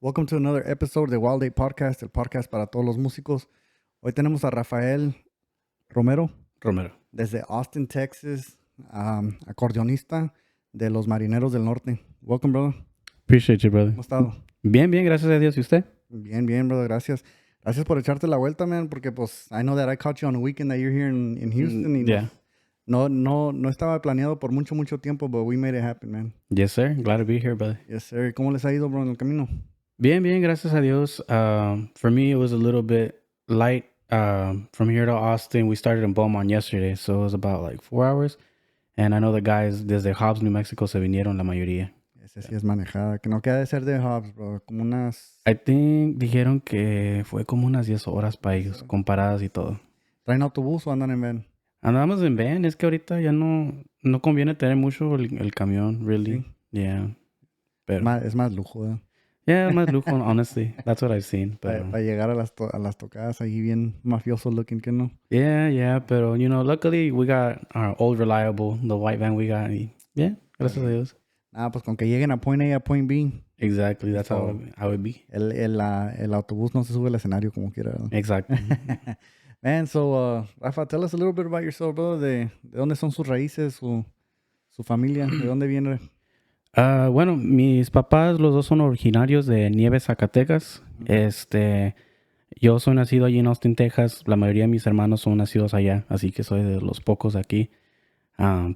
Welcome to another episode de Wild Ape Podcast, el podcast para todos los músicos. Hoy tenemos a Rafael Romero Romero. desde Austin, Texas, acordionista de los Marineros del Norte. Welcome, brother. Appreciate you, brother. ¿Cómo has estado? Bien, gracias a Dios. ¿Y usted? Bien, brother. Gracias. Gracias por echarte la vuelta, man, porque pues I know that I caught you on a weekend that you're here in Houston. Y Yeah. No estaba planeado por mucho tiempo, but we made it happen, man. Yes, sir. Glad to be here, brother. Yes, sir. ¿Cómo les ha ido, bro, en el camino? Bien, gracias a Dios. For me, it was a little bit light. From here to Austin, we started in Beaumont yesterday, so it was about like 4 hours. And I know the guys desde Hobbs, New Mexico, se vinieron la mayoría. Ese sí es manejada, que no queda de ser de Hobbs, bro. Como unas... I think dijeron que fue como unas 10 horas para ellos, con paradas y todo. ¿Traen autobús o andan en van? Andamos en van, es que ahorita ya no conviene tener mucho el camión, really. Sí. Yeah. Pero, Es más lujo, ¿eh? yeah, más lujo, honestly. That's what I've seen. Pero, Para llegar a las tocadas ahí bien mafioso looking, que no. Yeah, pero, luckily we got our old reliable, the white van we got. Y, yeah, gracias a Dios. Pues con que lleguen a point A a point B. Exactly, that's So, how it be. El autobús no se sube al escenario como quiera, ¿no? Exactly. Man, so, Rafa, tell us a little bit about yourself, brother. ¿De dónde son sus raíces, su familia? ¿De dónde viene? Bueno, mis papás, los dos son originarios de Nieves, Zacatecas. Yo soy nacido allí en Austin, Texas. La mayoría de mis hermanos son nacidos allá, así que soy de los pocos aquí.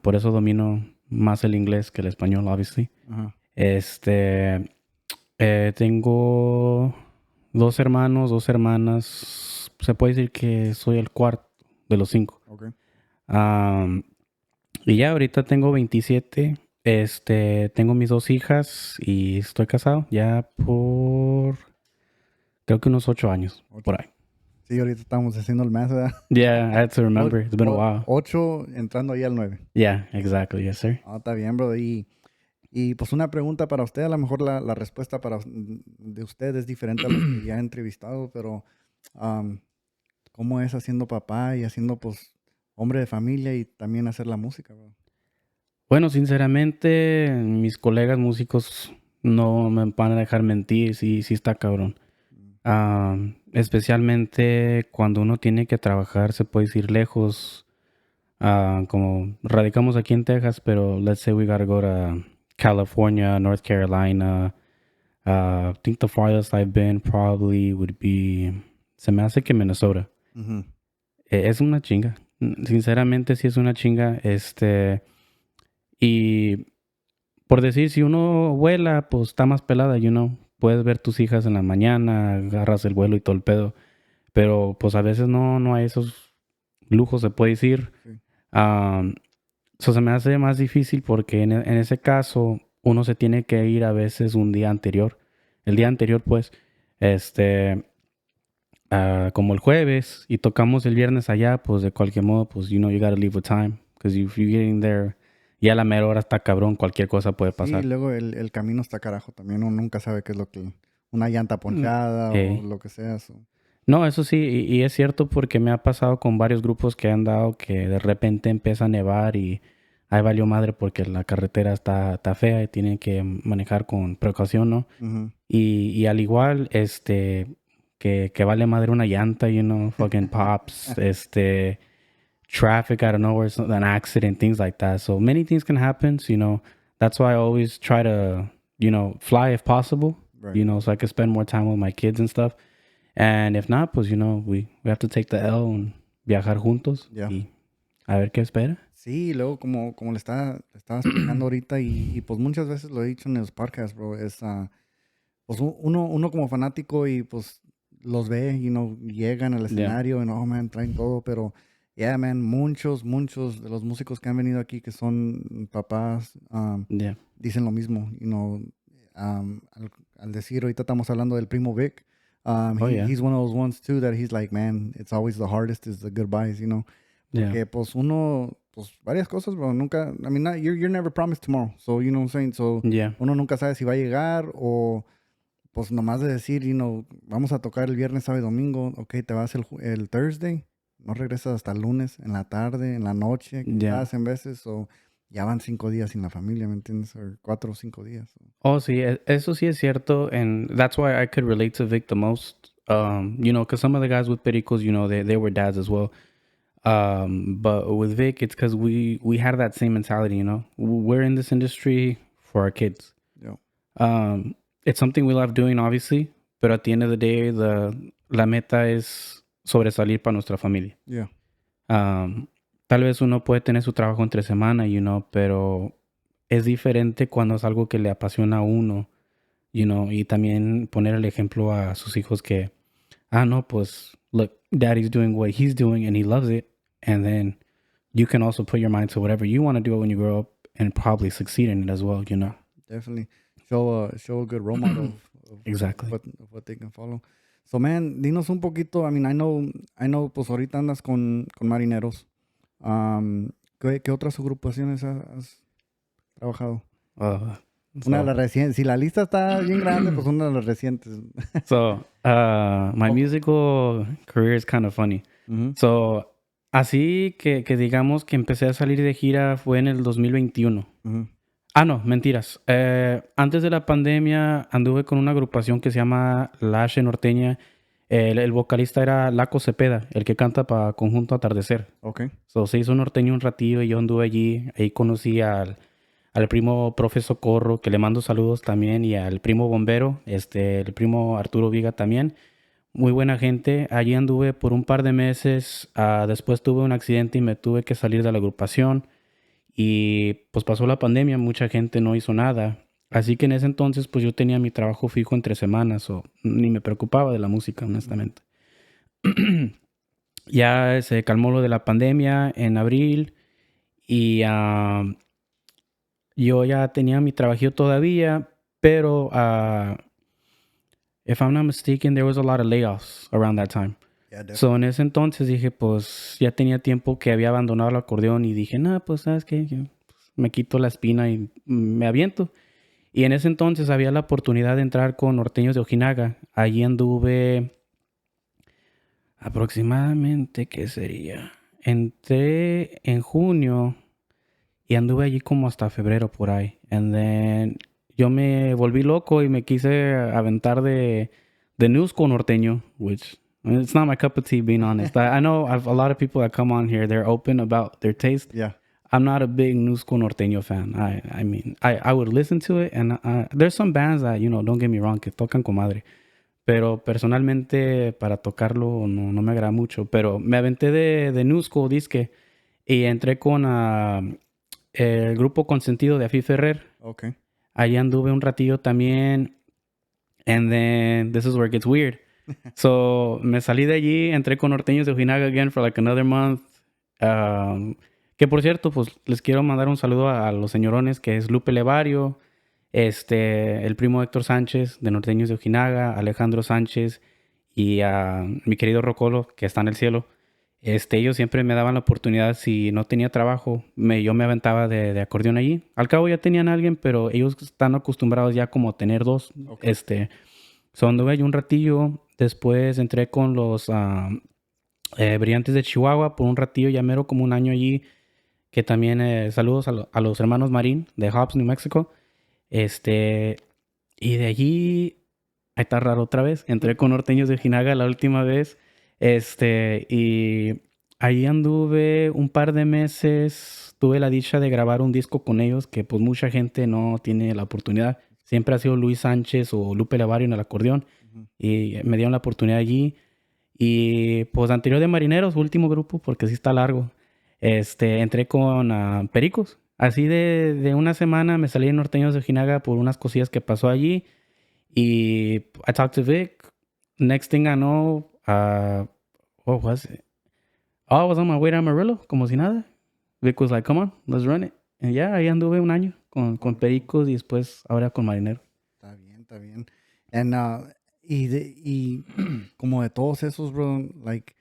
Por eso domino más el inglés que el español, obviously. Ajá. Tengo 2 hermanos, 2 hermanas. Se puede decir que soy el cuarto de los 5. Okay. Y ya ahorita tengo 27. Tengo mis 2 hijas y estoy casado ya por creo que unos 8 años, por ahí. Sí, ahorita estamos haciendo el math, ¿verdad? Yeah, I had to remember. It's been a while. 8 entrando ahí al 9. Yeah, exactly. Yes, sir. Está bien, bro. Y pues una pregunta para usted, a lo mejor la respuesta de usted es diferente a los que ya he entrevistado, pero ¿cómo es haciendo papá y haciendo pues hombre de familia y también hacer la música, bro? Bueno, sinceramente, mis colegas músicos no me van a dejar mentir, sí está cabrón. Especialmente cuando uno tiene que trabajar, se puede ir lejos. Como radicamos aquí en Texas, pero let's say we gotta go to California, North Carolina. I think the farthest I've been probably would be, se me hace que Minnesota. Uh-huh. Es una chinga. Sinceramente sí es una chinga. Y por decir, si uno vuela, pues está más pelada, puedes ver tus hijas en la mañana, agarras el vuelo y todo el pedo. Pero pues a veces no hay esos lujos, se puede decir. Sí. Se me hace más difícil porque en ese caso uno se tiene que ir a veces un día anterior. El día anterior, pues, como el jueves y tocamos el viernes allá, pues de cualquier modo, pues, you gotta leave with time. Because if you're getting there, ya a la mera hora está cabrón, cualquier cosa puede pasar. Sí, y luego el camino está carajo también. Uno nunca sabe qué es lo que... Una llanta ponchada o lo que sea. No, eso sí, y es cierto porque me ha pasado con varios grupos que han dado que de repente empieza a nevar y ahí valió madre porque la carretera está fea y tienen que manejar con precaución, ¿no? Uh-huh. Y al igual, que vale madre una llanta, fucking pops, traffic out of nowhere, an accident, things like that. So many things can happen. So, that's why I always try to, fly if possible, right. So I can spend more time with my kids and stuff. And if not, pues, we have to take the L and viajar juntos. Yeah. Y a ver qué espera. Sí, y luego como le estaba explicando ahorita y pues muchas veces lo he dicho en los podcasts, bro, es pues uno como fanático y pues los ve y llegan al escenario y man, traen todo, pero yeah, man, muchos de los músicos que han venido aquí que son papás dicen lo mismo, al decir, ahorita estamos hablando del primo Vic. He's one of those ones too that he's like, man, it's always the hardest is the goodbyes, Porque pues varias cosas, bro, nunca, I mean, you're never promised tomorrow, so you know what I'm saying, so uno nunca sabe si va a llegar o pues nomás de decir, vamos a tocar el viernes, sábado y domingo, okay, te vas el Thursday, no regresas hasta el lunes, en la tarde, en la noche, quizás en veces, so ya van 5 días sin la familia, ¿me entiendes? O 4 o 5 días. Oh, sí, eso sí es cierto, and that's why I could relate to Vic the most. You know, because some of the guys with Pericos, you know, they were dads as well. But with Vic, it's because we had that same mentality, you know. We're in this industry for our kids. Yeah. It's something we love doing, obviously, pero at the end of the day, la meta es sobresalir para nuestra familia. Yeah. Tal vez uno puede tener su trabajo entre semana, you know, pero es diferente cuando es algo que le apasiona a uno, you know, y también poner el ejemplo a sus hijos que, no, pues, look, daddy's doing what he's doing and he loves it, and then you can also put your mind to whatever you want to do when you grow up and probably succeed in it as well, you know. Definitely. Show a good role model of Exactly. Of what they can follow. So, man, dinos un poquito. I mean, I know, pues ahorita andas con Marineros. ¿Qué otras agrupaciones has trabajado? Una de las recientes. Si la lista está bien grande, pues una de las recientes. So, my musical career is kind of funny. Mm-hmm. So, así que digamos que empecé a salir de gira fue en el 2021. Mm-hmm. No, mentiras. Antes de la pandemia anduve con una agrupación que se llama La Norteña. El vocalista era Laco Cepeda, el que canta para Conjunto Atardecer. Okay. So, se hizo norteño un ratillo y yo anduve allí. Ahí conocí al primo Profe Socorro, que le mando saludos también, y al primo Bombero, el primo Arturo Viga también. Muy buena gente. Allí anduve por un par de meses. Después tuve un accidente y me tuve que salir de la agrupación. Y pues pasó la pandemia, mucha gente no hizo nada. Así que en ese entonces pues yo tenía mi trabajo fijo entre semanas o ni me preocupaba de la música, honestamente. Ya se calmó lo de la pandemia en abril y yo ya tenía mi trabajo todavía, pero if I'm not mistaken, there was a lot of layoffs around that time. Yeah, So en ese entonces dije, pues ya tenía tiempo que había abandonado el acordeón y dije, pues ¿sabes qué? Me quito la espina y me aviento. Y en ese entonces había la oportunidad de entrar con Norteños de Ojinaga. Allí anduve aproximadamente, ¿qué sería? Entré en junio y anduve allí como hasta febrero por ahí. And then yo me volví loco y me quise aventar de new school norteño, which it's not my cup of tea, being honest. I know a lot of people that come on here, they're open about their taste. Yeah. I'm not a big new school norteño fan. I mean, I would listen to it, and there's some bands that, you know, don't get me wrong, que tocan con madre. Pero personalmente, para tocarlo, no me agrada mucho. Pero me aventé de new school disque y entré con el grupo Consentido de Afi Ferrer. Okay. Allí anduve un ratillo también. And then, this is where it gets weird. So, me salí de allí, entré con Norteños de Ojinaga again for like another month. Que por cierto, pues les quiero mandar un saludo a los señorones, que es Lupe Levario, el primo Héctor Sánchez de Norteños de Ojinaga, Alejandro Sánchez y a mi querido Rocolo, que está en el cielo. Ellos siempre me daban la oportunidad, si no tenía trabajo, yo me aventaba de acordeón allí. Al cabo ya tenían a alguien, pero ellos están acostumbrados ya como a tener dos. Okay. So anduve allí un ratillo, después entré con los Brillantes de Chihuahua por un ratillo, ya mero como un año allí. Que también saludos a los hermanos Marín de Hobbs, New Mexico. Y de allí, ahí está raro otra vez. Entré con Norteños de Ojinaga la última vez. Y ahí anduve un par de meses. Tuve la dicha de grabar un disco con ellos que pues mucha gente no tiene la oportunidad. Siempre ha sido Luis Sánchez o Lupe Levario en el acordeón. Uh-huh. Y me dieron la oportunidad allí. Y pues anterior de Marineros, último grupo, porque sí está largo. Entré con Pericos. Así de una semana me salí de Norteños de Ojinaga por unas cosillas que pasó allí. Y I talked to Vic. Next thing I know, what was it? Oh, I was on my way to Amarillo, como si nada. Vic was like, come on, let's run it. And yeah, ahí anduve un año con Pericos y después ahora con Marinero. Está bien. And, y como de todos esos, bro, like,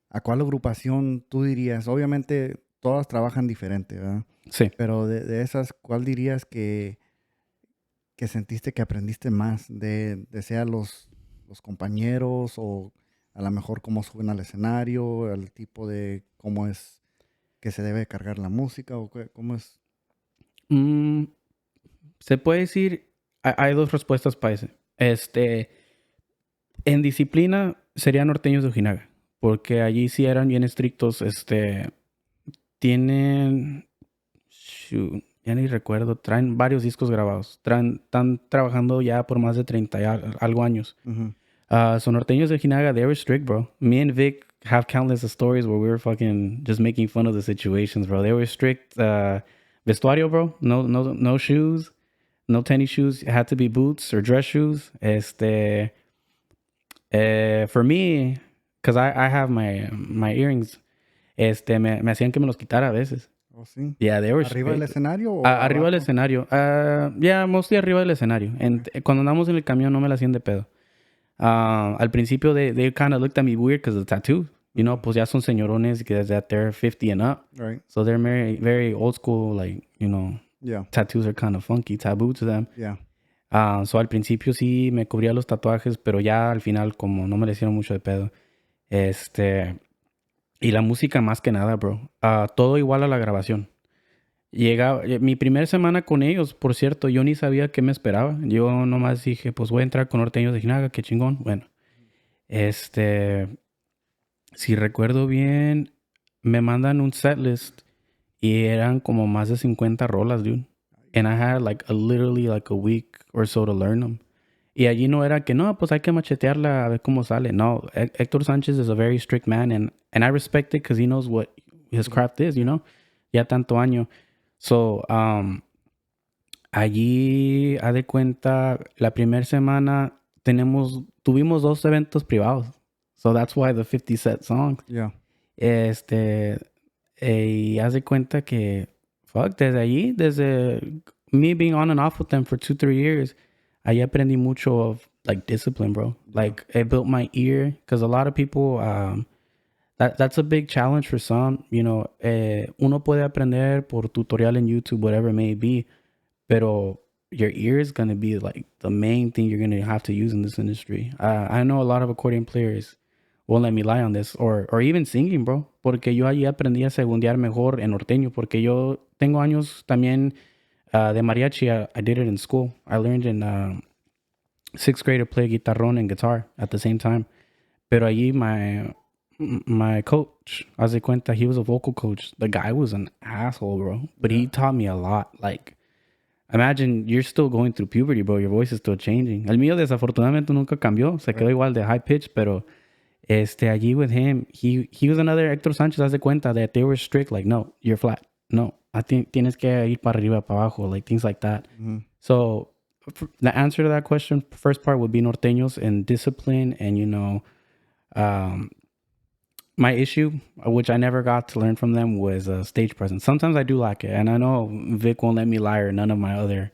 ¿a cuál agrupación tú dirías? Obviamente todas trabajan diferente, ¿verdad? Sí. Pero de esas, ¿cuál dirías que sentiste que aprendiste más? De sea los compañeros o a lo mejor cómo suben al escenario, el tipo de cómo es que se debe cargar la música o cómo es. Se puede decir, hay dos respuestas para ese. En disciplina serían norteños de Ojinaga, porque allí sí eran bien estrictos. Tienen, ya ni recuerdo, traen varios discos grabados. Están trabajando ya por más de 30 y algo años. So norteños de Ojinaga, they were strict, bro. Me and Vic have countless of stories where we were fucking just making fun of the situations, bro. They were strict. Vestuario, bro. No shoes. No tennis shoes. It had to be boots or dress shoes. For me, because I have my earrings, me hacían que me los quitara a veces. Oh, sí. Yeah, they were ¿Arriba del escenario o arriba del abajo? escenario. Yeah, mostly arriba del escenario. Cuando andamos en el camión no me la hacían de pedo. Al principio they kind of looked at me weird because of the tattoo. You know, pues ya son señorones that they're 50 and up. Right. So they're very, very old school, like, you know, Yeah. tattoos are kind of funky, taboo to them. Yeah. So al principio sí me cubría los tatuajes, pero ya al final como no me le hicieron mucho de pedo. Y la música más que nada, bro. Todo igual a la grabación. Mi primera semana con ellos, por cierto, yo ni sabía qué me esperaba. Yo nomás dije, pues voy a entrar con norteños de Ojinaga, qué chingón. Bueno, si recuerdo bien, me mandan un setlist y eran como más de 50 rolas, dude. And I had literally like a week or so to learn them. Y allí no era que, no, pues hay que machetearla a ver cómo sale. No, Héctor Sánchez is a very strict man and I respect it because he knows what his craft is, you know? Ya tanto año. So, allí, haz de cuenta, la primera semana tuvimos 2 eventos privados. So that's why the 50 set songs. Yeah. Y haz de cuenta que, fuck, desde me being on and off with them for 2-3 years, ahí aprendí mucho of like discipline, bro. Like it built my ear because a lot of people, that's a big challenge for some. You know, uno puede aprender por tutorial en YouTube, whatever it may be, pero your ear is going to be like the main thing you're going to have to use in this industry. I know a lot of accordion players won't let me lie on this, or even singing, bro, porque yo allí aprendí a segundear mejor en norteño, porque yo tengo años también de mariachi. I did it in school. I learned in 6th grade to play guitarrón and guitar at the same time. Pero allí my coach, haz de cuenta, he was a vocal coach. The guy was an asshole, bro, but he taught me a lot. Like, imagine you're still going through puberty, bro. Your voice is still changing. El mío desafortunadamente nunca cambió. Se quedó igual de high pitch, pero allí with him, he was another Héctor Sánchez, haz de cuenta, that they were strict. Like, no, you're flat. No, I think tienes que ir para arriba, para abajo, like things like that. Mm-hmm. So the answer to that question, first part would be norteños and discipline and, you know, my issue, which I never got to learn from them, was stage presence. Sometimes I do lack it. And I know Vic won't let me lie, or none of my other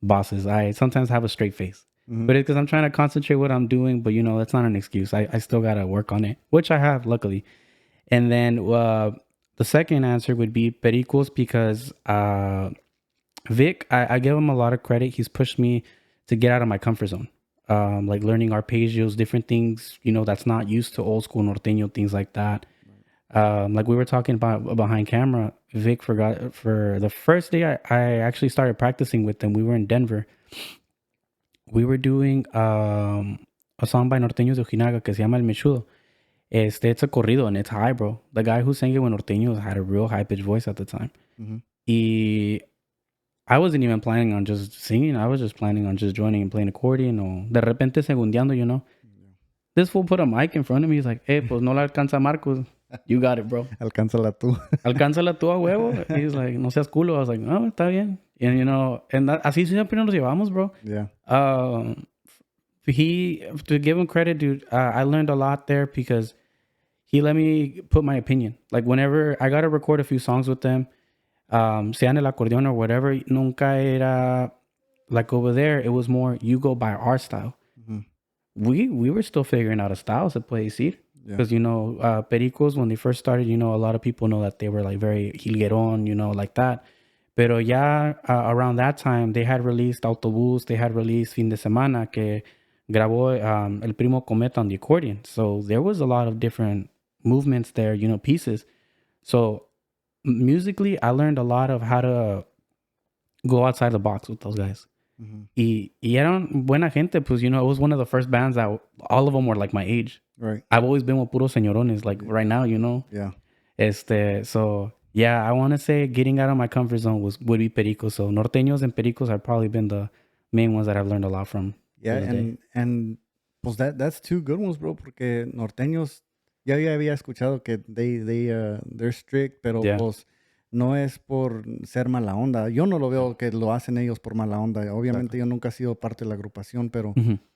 bosses. I sometimes have a straight face. Mm-hmm. But it's because I'm trying to concentrate what I'm doing. But, you know, that's not an excuse. I still got to work on it, which I have, luckily. And then the second answer would be Pericos, because Vic, I give him a lot of credit. He's pushed me to get out of my comfort zone. Like learning arpeggios, different things, you know, that's not used to old school norteño, things like that. Like we were talking about behind camera, Vic forgot for the first day I actually started practicing with them. We were in Denver. We were doing a song by Norteños de Ojinaga que se llama El Mechudo. It's a corrido and it's high, bro. The guy who sang it with Norteños had a real high-pitched voice at the time. Mm-hmm. I wasn't even planning on just singing. I was just planning on just joining and playing accordion. O de repente segundeando, you know. Yeah. This fool put a mic in front of me. He's like, hey, pues no la alcanza Marcos. You got it, bro. Alcánzala tú. Alcánzala tú a huevo. He's like, no seas culo. I was like, no, está bien. And, you know, and así siempre nos llevamos, bro. Yeah. To give him credit, dude, I learned a lot there because he let me put my opinion. Like whenever I got to record a few songs with them, sea en el accordion or whatever, nunca era like over there. It was more, you go by our style. Mm-hmm. We were still figuring out a style, se puede decir. Because, you know, Pericos, when they first started, you know, a lot of people know that they were like very jilguerón, you know, like that. Pero ya around that time, they had released Autobús, they had released Fin de Semana, que grabó El Primo Cometa on the accordion. So there was a lot of different movements there, you know, pieces. So musically, I learned a lot of how to go outside the box with those guys. Y eran buena gente, pues, you know, it was one of the first bands that all of them were like my age. Right. I've always been with puros señorones, like right now, you know. Yeah. So yeah, I want to say getting out of my comfort zone would be Pericos. So Norteños and Pericos have probably been the main ones that I've learned a lot from. Yeah, and pues that's two good ones, bro, porque Norteños ya había escuchado que they're strict, pero pues no es por ser mala onda. Yo no lo veo que lo hacen ellos por mala onda. Obviamente yo nunca he sido parte de la agrupación, pero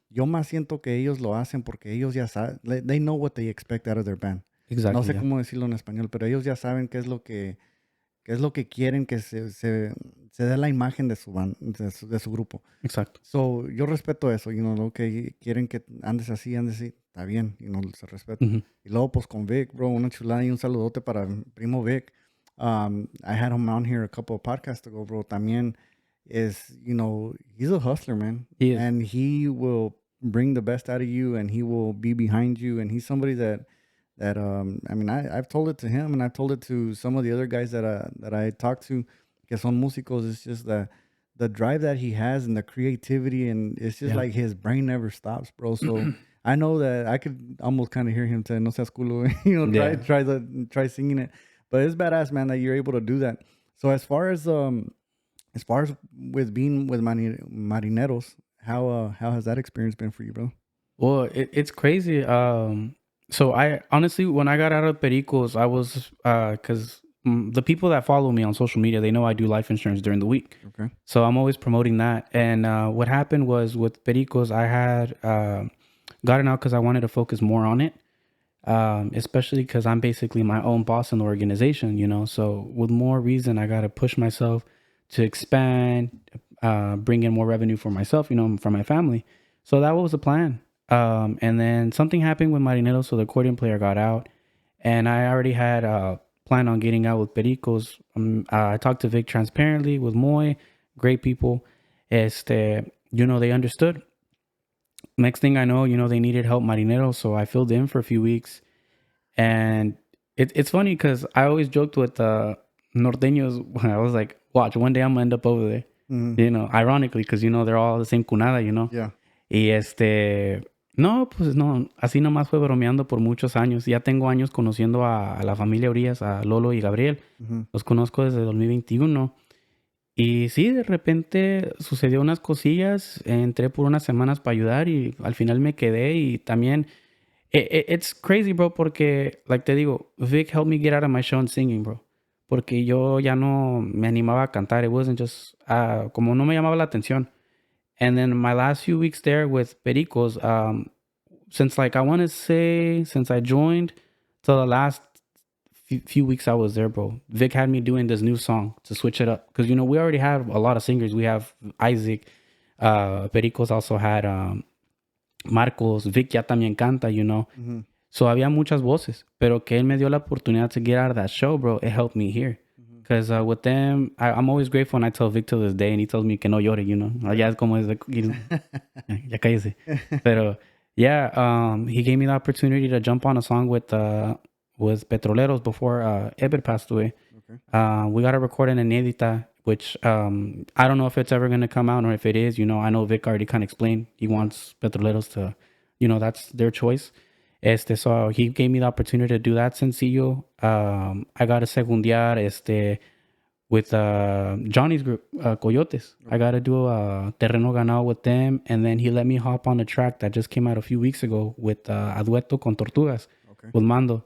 yo más siento que ellos lo hacen porque ellos ya saben, they know what they expect out of their band. Exactly, no sé cómo decirlo en español, pero ellos ya saben qué es lo que quieren que se dé la imagen de su band, de su grupo. Exacto. So, yo respeto eso, you know, lo que quieren que andes así, está bien, you know, se respeta. Y luego, pues, con Vic, bro, una chulada y un saludote para primo Vic. I had him on here a couple of podcasts ago, bro. También is, you know, he's a hustler, man. He is. And he will bring the best out of you, and he will be behind you, and he's somebody that I mean, I've told it to him, and I've told it to some of the other guys that I talked to, que son músicos. It's just the drive that he has and the creativity, and it's just like his brain never stops, bro. So I know that I could almost kind of hear him say, "No seas culo," you know, try singing it. But it's badass, man, that you're able to do that. So as far as with being with Marineros, how has that experience been for you, bro? Well, it's crazy. So I honestly, when I got out of Pericos, I was because the people that follow me on social media, they know I do life insurance during the week. Okay. So I'm always promoting that. And what happened was with Pericos, I had gotten out because I wanted to focus more on it, especially because I'm basically my own boss in the organization, you know. So with more reason, I got to push myself to expand, bring in more revenue for myself, you know, for my family. So that was the plan. And then something happened with Marineros, so the accordion player got out, and I already had planned on getting out with Pericos. I talked to Vic transparently with Moy, great people. You know, they understood. Next thing I know, you know, they needed help Marineros, so I filled in for a few weeks. And it's funny because I always joked with Norteños. I was like, watch, one day I'm gonna end up over there. You know, ironically, because, you know, they're all the same cunada, you know. Yeah. Y no, pues no, así nomás fue bromeando por muchos años. Ya tengo años conociendo a la familia Urias, a Lolo y Gabriel. Los conozco desde 2021. Y sí, de repente sucedió unas cosillas. Entré por unas semanas para ayudar y al final me quedé. Y también, it's crazy, bro, porque, like te digo, Vic helped me get out of my show and singing, bro. Porque yo ya no me animaba a cantar. It wasn't just, como no me llamaba la atención. And then my last few weeks there with Pericos, since like I want to say since I joined till the last few weeks I was there, bro, Vic had me doing this new song to switch it up. Because, you know, we already have a lot of singers. We have Isaac. Pericos also had Marcos. Vic ya también canta, you know. So había muchas voces. Pero que él me dio la oportunidad to get out of that show, bro, it helped me here. Because with them, I'm always grateful, and I tell Vic to this day, and he tells me que no llore, you know. Ya es como es, you know, ya cállese. Pero, yeah, he gave me the opportunity to jump on a song with Petroleros before Ebed passed away. Okay. We got to record an inédita, which I don't know if it's ever going to come out, or if it is, you know. I know Vic already kind of explained. He wants Petroleros to, you know, that's their choice. So he gave me the opportunity to do that sencillo. I got to segundear with Johnny's group, Coyotes. Okay. I got to do a Terreno Ganado with them, and then he let me hop on a track that just came out a few weeks ago with a dueto con Tortugas, with Mando,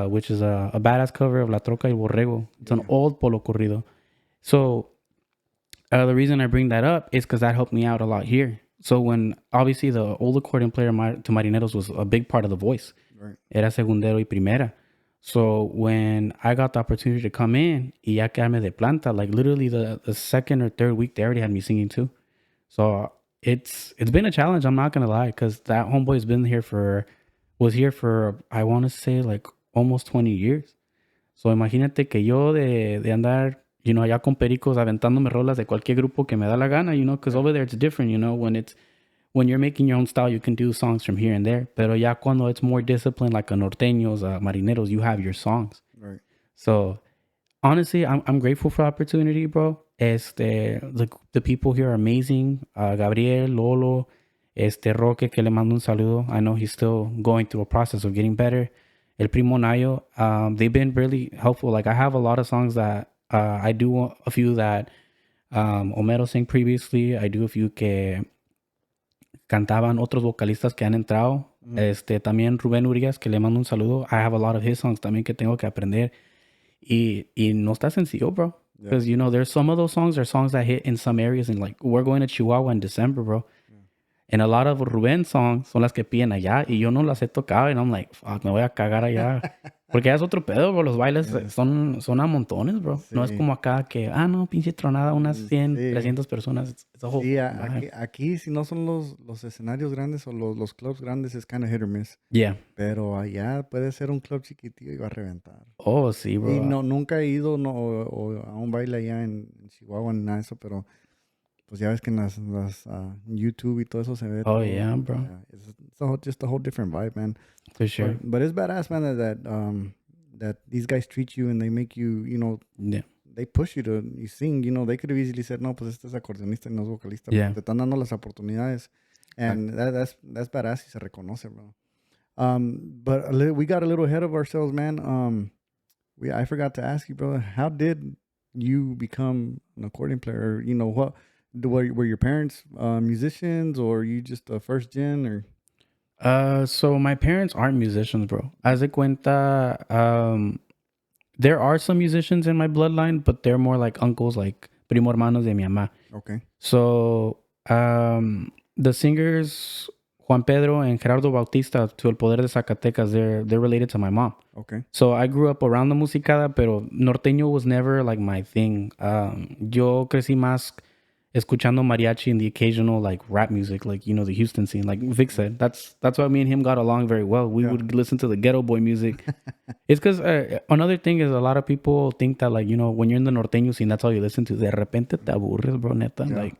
which is a badass cover of La Troca y Borrego. It's an old polo corrido. So the reason I bring that up is because that helped me out a lot here. So when, obviously, the old accordion player to Marineros was a big part of the voice. Right. Era segundero y primera. So when I got the opportunity to come in, y ya quedarme de planta, like literally the second or third week, they already had me singing too. So it's been a challenge, I'm not going to lie, because that homeboy's been was here for, I want to say, like almost 20 years. So imagínate que yo de andar, you know, allá con Pericos aventándome rolas de cualquier grupo que me da la gana, you know, because over there it's different, you know, when you're making your own style, you can do songs from here and there. Pero ya cuando it's more disciplined, like a Norteños, Marineros, you have your songs. Right. So honestly, I'm grateful for the opportunity, bro. The people here are amazing. Gabriel, Lolo, Roque, que le mando un saludo. I know he's still going through a process of getting better. El Primo Nayo, they've been really helpful. Like I have a lot of songs that I do a few that Homero sang previously. I do a few que cantaban otros vocalistas que han entrado. También Rubén Urias, que le mando un saludo. I have a lot of his songs también que tengo que aprender. Y no está sencillo, bro. Because, you know, there's some of those songs are songs that hit in some areas. And, like, we're going to Chihuahua in December, bro. And a lot of Rubén songs son las que piden allá. Y yo no las he tocado. And I'm like, fuck, me voy a cagar allá. Porque ya es otro pedo, bro. Los bailes son a montones, bro. Sí. No es como acá que, no, pinche tronada, unas 100, 300 personas. It's a whole aquí, si no son los escenarios grandes o los clubs grandes, es kind of hit or miss. Yeah. Pero allá puede ser un club chiquitillo y va a reventar. Oh, sí, bro. Y nunca he ido o a un baile allá en Chihuahua ni nada de eso, pero pues ya ves que en las YouTube y todo eso se ve. Oh, yeah, bro. Yeah, it's just a whole different vibe, man. For sure. But it's badass, man, that these guys treat you and they make you, you know, they push you to you sing. You know, they could have easily said, no, pues este es acordeonista y no es vocalista. Yeah. Te están dando las oportunidades. And that's badass y se reconoce, bro. But we got a little ahead of ourselves, man. I forgot to ask you, brother, how did you become an accordion player? You know, what were your parents musicians, or you just a first gen, or? So my parents aren't musicians, bro. Haz de cuenta, there are some musicians in my bloodline, but they're more like uncles, like primo hermanos de mi mamá. Okay. So, the singers Juan Pedro and Gerardo Bautista to El Poder de Zacatecas, they're related to my mom. Okay. So I grew up around the musicada, pero norteño was never like my thing. Yo crecí más escuchando mariachi and the occasional like rap music, like, you know, the Houston scene, like Vic said. That's why me and him got along very well. We would listen to the ghetto boy music. It's because another thing is a lot of people think that, like, you know, when you're in the norteño scene, that's all you listen to. De repente te aburres, bro, neta. Yeah. Like,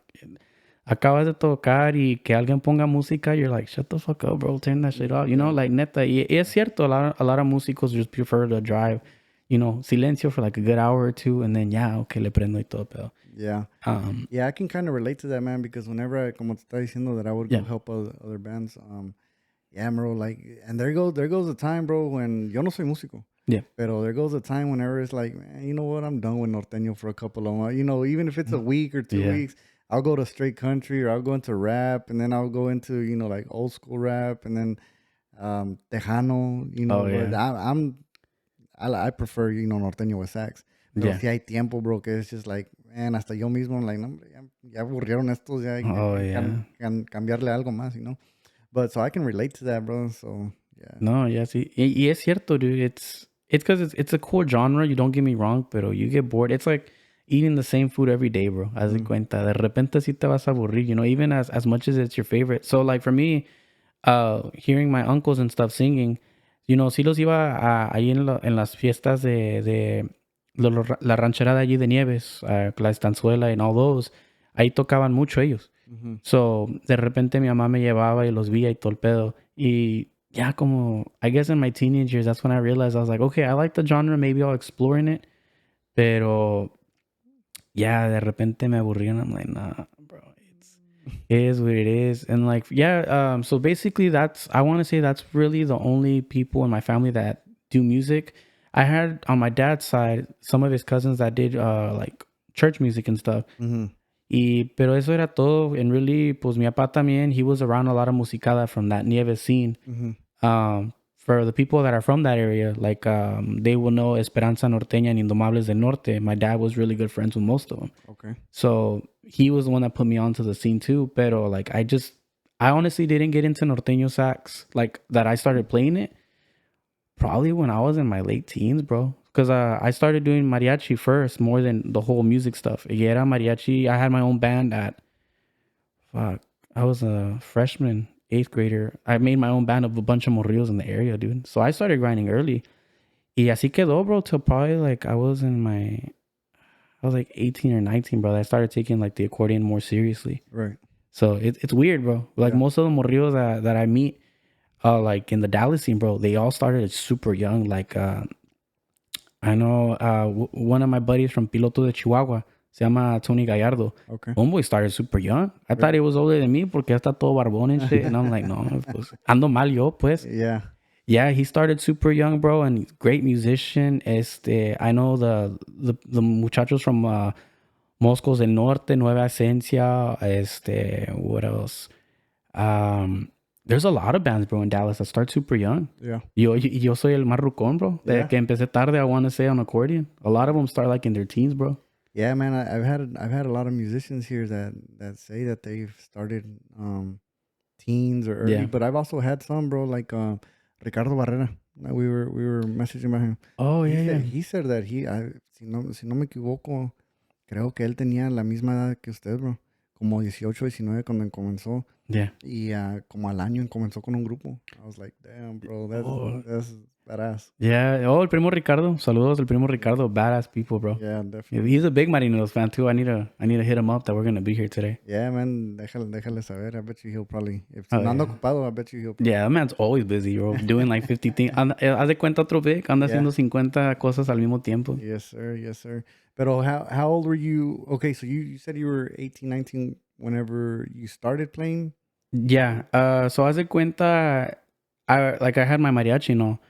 acabas de tocar y que alguien ponga música, you're like, shut the fuck up, bro, turn that shit off. You know, like, neta. Y es cierto, a lot of músicos just prefer to drive, you know, silencio for like a good hour or two, and then, okay, le prendo y todo, pero. Yeah. Yeah, I can kind of relate to that, man, because whenever como te estaba diciendo that I would go help other bands, bro, like, and there goes the time, bro, when yo no soy músico. Yeah. Pero there goes a time whenever it's like, man, you know what, I'm done with norteño for a couple of months. You know, even if it's a week or 2 weeks, I'll go to straight country, or I'll go into rap, and then I'll go into, you know, like old school rap, and then Tejano, you know. I prefer, you know, norteño with sax. Pero si hay tiempo, bro, que it's just like, man, hasta yo mismo, like, no, ya aburrieron estos, ya cambiarle algo más, you know. But so I can relate to that, bro. So yeah. No, yeah, sí. Y es cierto, dude. It's because it's a cool genre. You don't get me wrong, pero you get bored. It's like eating the same food every day, bro. Haz de cuenta. De repente sí te vas a aburrir, you know, even as much as it's your favorite. So like for me, hearing my uncles and stuff singing, you know, sí los iba ahí en las fiestas de la ranchera de allí de Nieves, la Estanzuela and all those. Ahí tocaban mucho ellos. So, de repente mi mamá me llevaba y los veía y todo el pedo. Y ya como, I guess in my teenage years, that's when I realized, I was like, okay, I like the genre, maybe I'll explore in it. Pero, de repente me aburrí and I'm like, nah, bro, it is what it is. And like, so basically I want to say that's really the only people in my family that do music. I had, on my dad's side, some of his cousins that did like church music and stuff. Pero eso era todo. And really, pues mi papá también, he was around a lot of musicada from that Nieves scene. For the people that are from that area, like they will know Esperanza Norteña and Indomables del Norte. My dad was really good friends with most of them. Okay. So he was the one that put me onto the scene too. Pero like I honestly didn't get into norteño sax, like that I started playing it probably when I was in my late teens, bro. Because I started doing mariachi first more than the whole music stuff. Y era mariachi. I had my own band I was a freshman, 8th grader. I made my own band of a bunch of morrillos in the area, dude. So I started grinding early. Y así quedó, bro, till probably like I was like 18 or 19, bro. I started taking like the accordion more seriously. Right. So it's weird, bro. Like most of the morrillos that I meet, like in the Dallas scene, bro, they all started super young. Like, I know one of my buddies from Piloto de Chihuahua, Se llama Tony Gallardo. Okay. Homeboy started super young. I thought he was older than me porque ya está todo barbón and shit. And I'm like, no, pues, ando mal yo, pues. Yeah. Yeah, he started super young, bro, and he's a great musician. I know the muchachos from Moscos del Norte, Nueva Esencia. What else? There's a lot of bands, bro, in Dallas that start super young. Yeah. Yo soy el más rucón, bro. Yeah. Que empecé tarde, I want to say, on accordion. A lot of them start like in their teens, bro. Yeah, man. I've had a lot of musicians here that say that they've started teens or early, but I've also had some, bro, like Ricardo Barrera. We were messaging about him. Oh, yeah. He said that si no me equivoco, creo que él tenía la misma edad que usted, bro. Como 18, 19 cuando comenzó. Yeah. Y como al año comenzó con un grupo. I was like, damn, bro, that's badass. Yeah. Oh, el primo Ricardo. Saludos, el primo Ricardo. Badass people, bro. Yeah, definitely. He's a big Marineros fan too. I need to hit him up that we're gonna be here today. Yeah, man. Déjale saber. I bet you he'll probably. If no ando ocupado, I bet you he'll. Yeah, that man's always busy, bro. Doing like 50 things. Haz de cuenta otro Vic. Anda haciendo 50 cosas al mismo tiempo. Yes, sir. Pero how old were you? Okay, so you said you were 18, 19 whenever you started playing? Yeah. So haz de cuenta, I had my mariachi, no.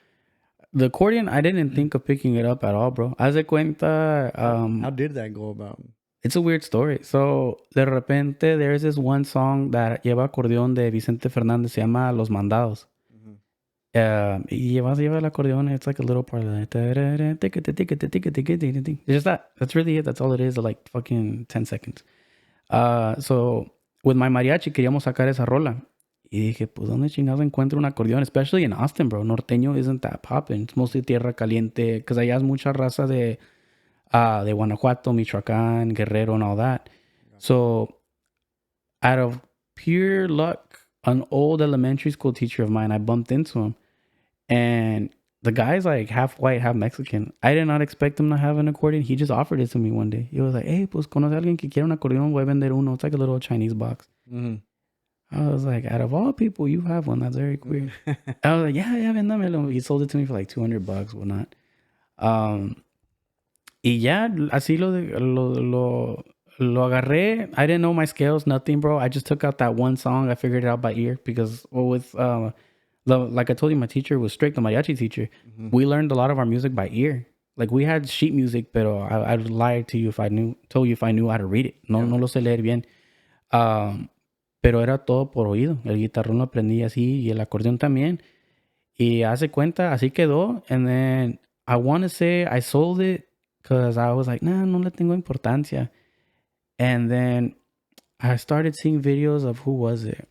The accordion, I didn't think of picking it up at all, bro. Haz de cuenta... how did that go about? It's a weird story. So, de repente, there's this one song that lleva acordeón de Vicente Fernández. Se llama Los Mandados. Y lleva el acordeón. It's like a little part of it. It's just that. That's really it. That's all it is. Like fucking 10 seconds. So, with my mariachi, queríamos sacar esa rola. Y dije, pues, ¿dónde chingados encuentro un acordeón? Especially in Austin, bro. Norteño isn't that poppin'. It's mostly tierra caliente. Because allá es mucha raza de Guanajuato, Michoacán, Guerrero, and all that. Yeah. So, out of pure luck, an old elementary school teacher of mine, I bumped into him. And the guy's like half white, half Mexican. I did not expect him to have an accordion. He just offered it to me one day. He was like, hey, pues, ¿conoce a alguien que quiera un acordeón? Voy a vender uno. It's like a little Chinese box. Mm-hmm. I was like, out of all people, you have one. That's very weird. I was like, yeah, véndamelo. He sold it to me for like $200, whatnot. Y ya, así lo agarré. I didn't know my scales, nothing, bro. I just took out that one song. I figured it out by ear because like I told you, my teacher was strict, the mariachi teacher. Mm-hmm. We learned a lot of our music by ear. Like we had sheet music, pero I'd lie to you if I told you if I knew how to read it. No lo sé leer bien. Pero era todo por oído. El guitarrón lo aprendí así y el acordeón también. Y hace cuenta, así quedó. And then I want to say I sold it because I was like, no le tengo importancia. And then I started seeing videos of who was it?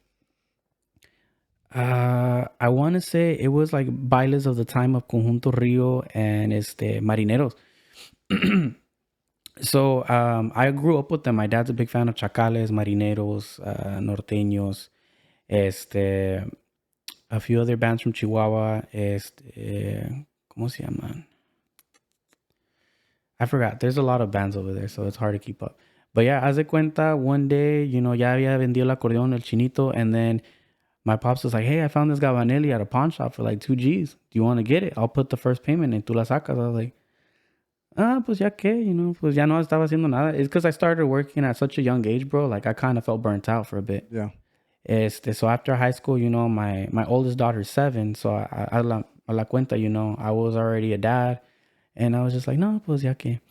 I want to say it was like bailes of the time of Conjunto Rio and Marineros. So I grew up with them. My dad's a big fan of Chacales, Marineros, Norteños, a few other bands from Chihuahua. ¿Cómo se llaman? I forgot. There's a lot of bands over there, so it's hard to keep up. But yeah, haz de cuenta, one day, ya había vendido el acordeón, el chinito, and then my pops was like, hey, I found this Gabanelli at a pawn shop for like 2 G's. Do you want to get it? I'll put the first payment and tú la sacas. I was like, pues ya qué, pues ya no estaba haciendo nada. It's because I started working at such a young age, bro. Like I kind of felt burnt out for a bit. Yeah. So after high school, my oldest daughter's 7. So a la cuenta, I was already a dad. And I was just like, no, pues ya qué.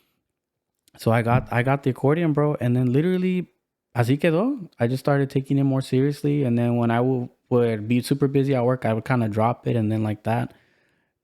So I got the accordion, bro. And then literally, así quedó. I just started taking it more seriously. And then when I would be super busy at work, I would kind of drop it and then like that.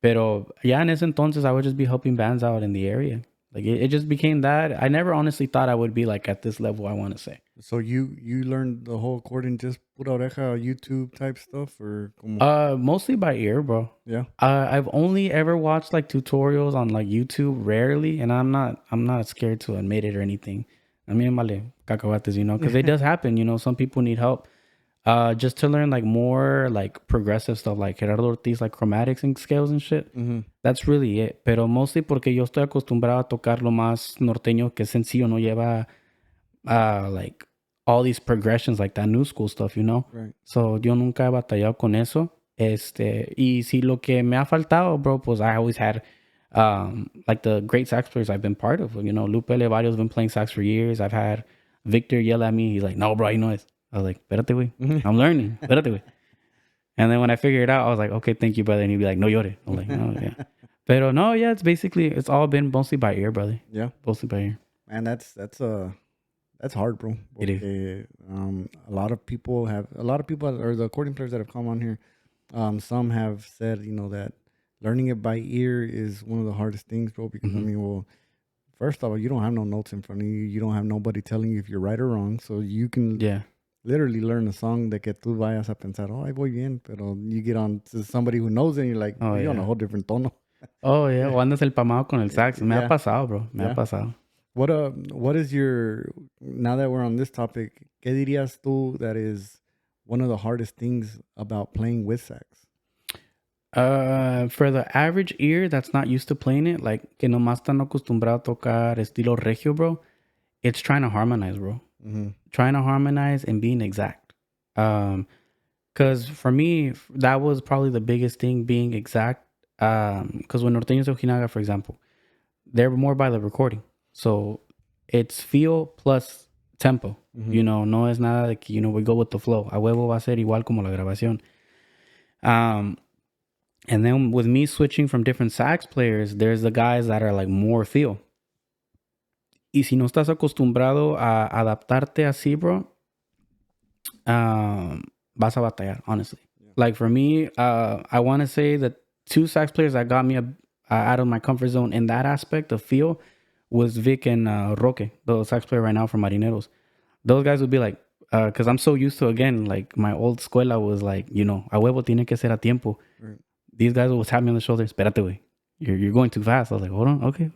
Pero ya en ese entonces, I would just be helping bands out in the area. Like it just became that. I never honestly thought I would be like at this level, I want to say. So you learned the whole accordion just pura oreja, YouTube type stuff, or como? Mostly by ear, bro. Yeah. I've only ever watched like tutorials on like YouTube, rarely, and I'm not scared to admit it or anything. I mean, vale cacahuates, because it does happen. Some people need help. Just to learn like more like progressive stuff, like Gerardo Ortiz, like chromatics and scales and shit. Mm-hmm. That's really it. Pero mostly porque yo estoy acostumbrado a tocar lo más norteño, que es sencillo, no lleva like all these progressions, like that new school stuff, Right. So yo nunca he batallado con eso. Y si lo que me ha faltado, bro, pues I always had like the great sax players I've been part of. You know, Lupe Levario's been playing sax for years. I've had Victor yell at me. He's like, no, bro, you know it. I was like, espérate, güey. I'm learning. Espérate, güey. And then when I figured it out, I was like, okay, thank you, brother. And he'd be like, no llore. I'm like, oh, yeah. Pero no, yeah, it's all been mostly by ear, brother. Yeah. Mostly by ear. Man, that's hard, bro. It is. A lot of people, or the accordion players that have come on here, some have said, you know, that learning it by ear is one of the hardest things, bro. Because I mean, well, first of all, you don't have no notes in front of you. You don't have nobody telling you if you're right or wrong. So you can literally learn a song de que tú vayas a pensar, oh, ahí voy bien. Pero you get on to somebody who knows it and you're like, you're on a whole different tono. Oh, yeah. O andas el pamado con el sax. Me ha pasado, bro. Me ha pasado. What is your, now that we're on this topic, ¿qué dirías tú that is one of the hardest things about playing with sax? For the average ear that's not used to playing it, like que nomás están acostumbrado a tocar estilo regio, bro, it's trying to harmonize, bro. Trying to harmonize and being exact. Because for me, that was probably the biggest thing, being exact. Because when Norteños de Ojinaga, for example, they're more by the recording. So it's feel plus tempo. You know, no es nada de que, you know, we go with the flow. A huevo va a ser igual como la grabación. And then with me switching from different sax players, there's the guys that are like more feel. Y si no estás acostumbrado a adaptarte así, bro, vas a batallar, honestly. Yeah. Like for me, I want to say that 2 sax players that got me out of my comfort zone in that aspect of feel was Vic and Roque, the sax player right now from Marineros. Those guys would be like, because I'm so used to, again, like my old escuela was like, you know, a huevo tiene que ser a tiempo. Right. These guys would tap me on the shoulder, espérate, güey. You're going too fast. I was like, hold on, okay.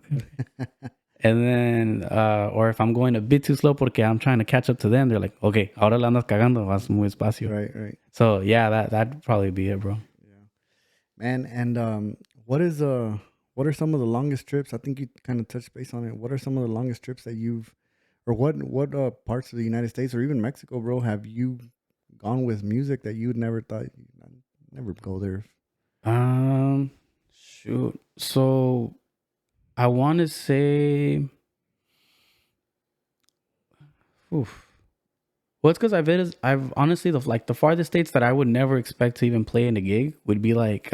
And then, or if I'm going a bit too slow porque I'm trying to catch up to them, they're like, okay, ahora la andas cagando, vas muy espacio. Right. So yeah, that'd probably be it, bro. Yeah, man. And what are some of the longest trips? I think you kind of touched base on it. What are some of the longest trips that you've, or what parts of the United States or even Mexico, bro, have you gone with music that you'd never thought you'd never go there? Shoot. So I want to say, well, it's because I've honestly, the farthest states that I would never expect to even play in a gig would be like,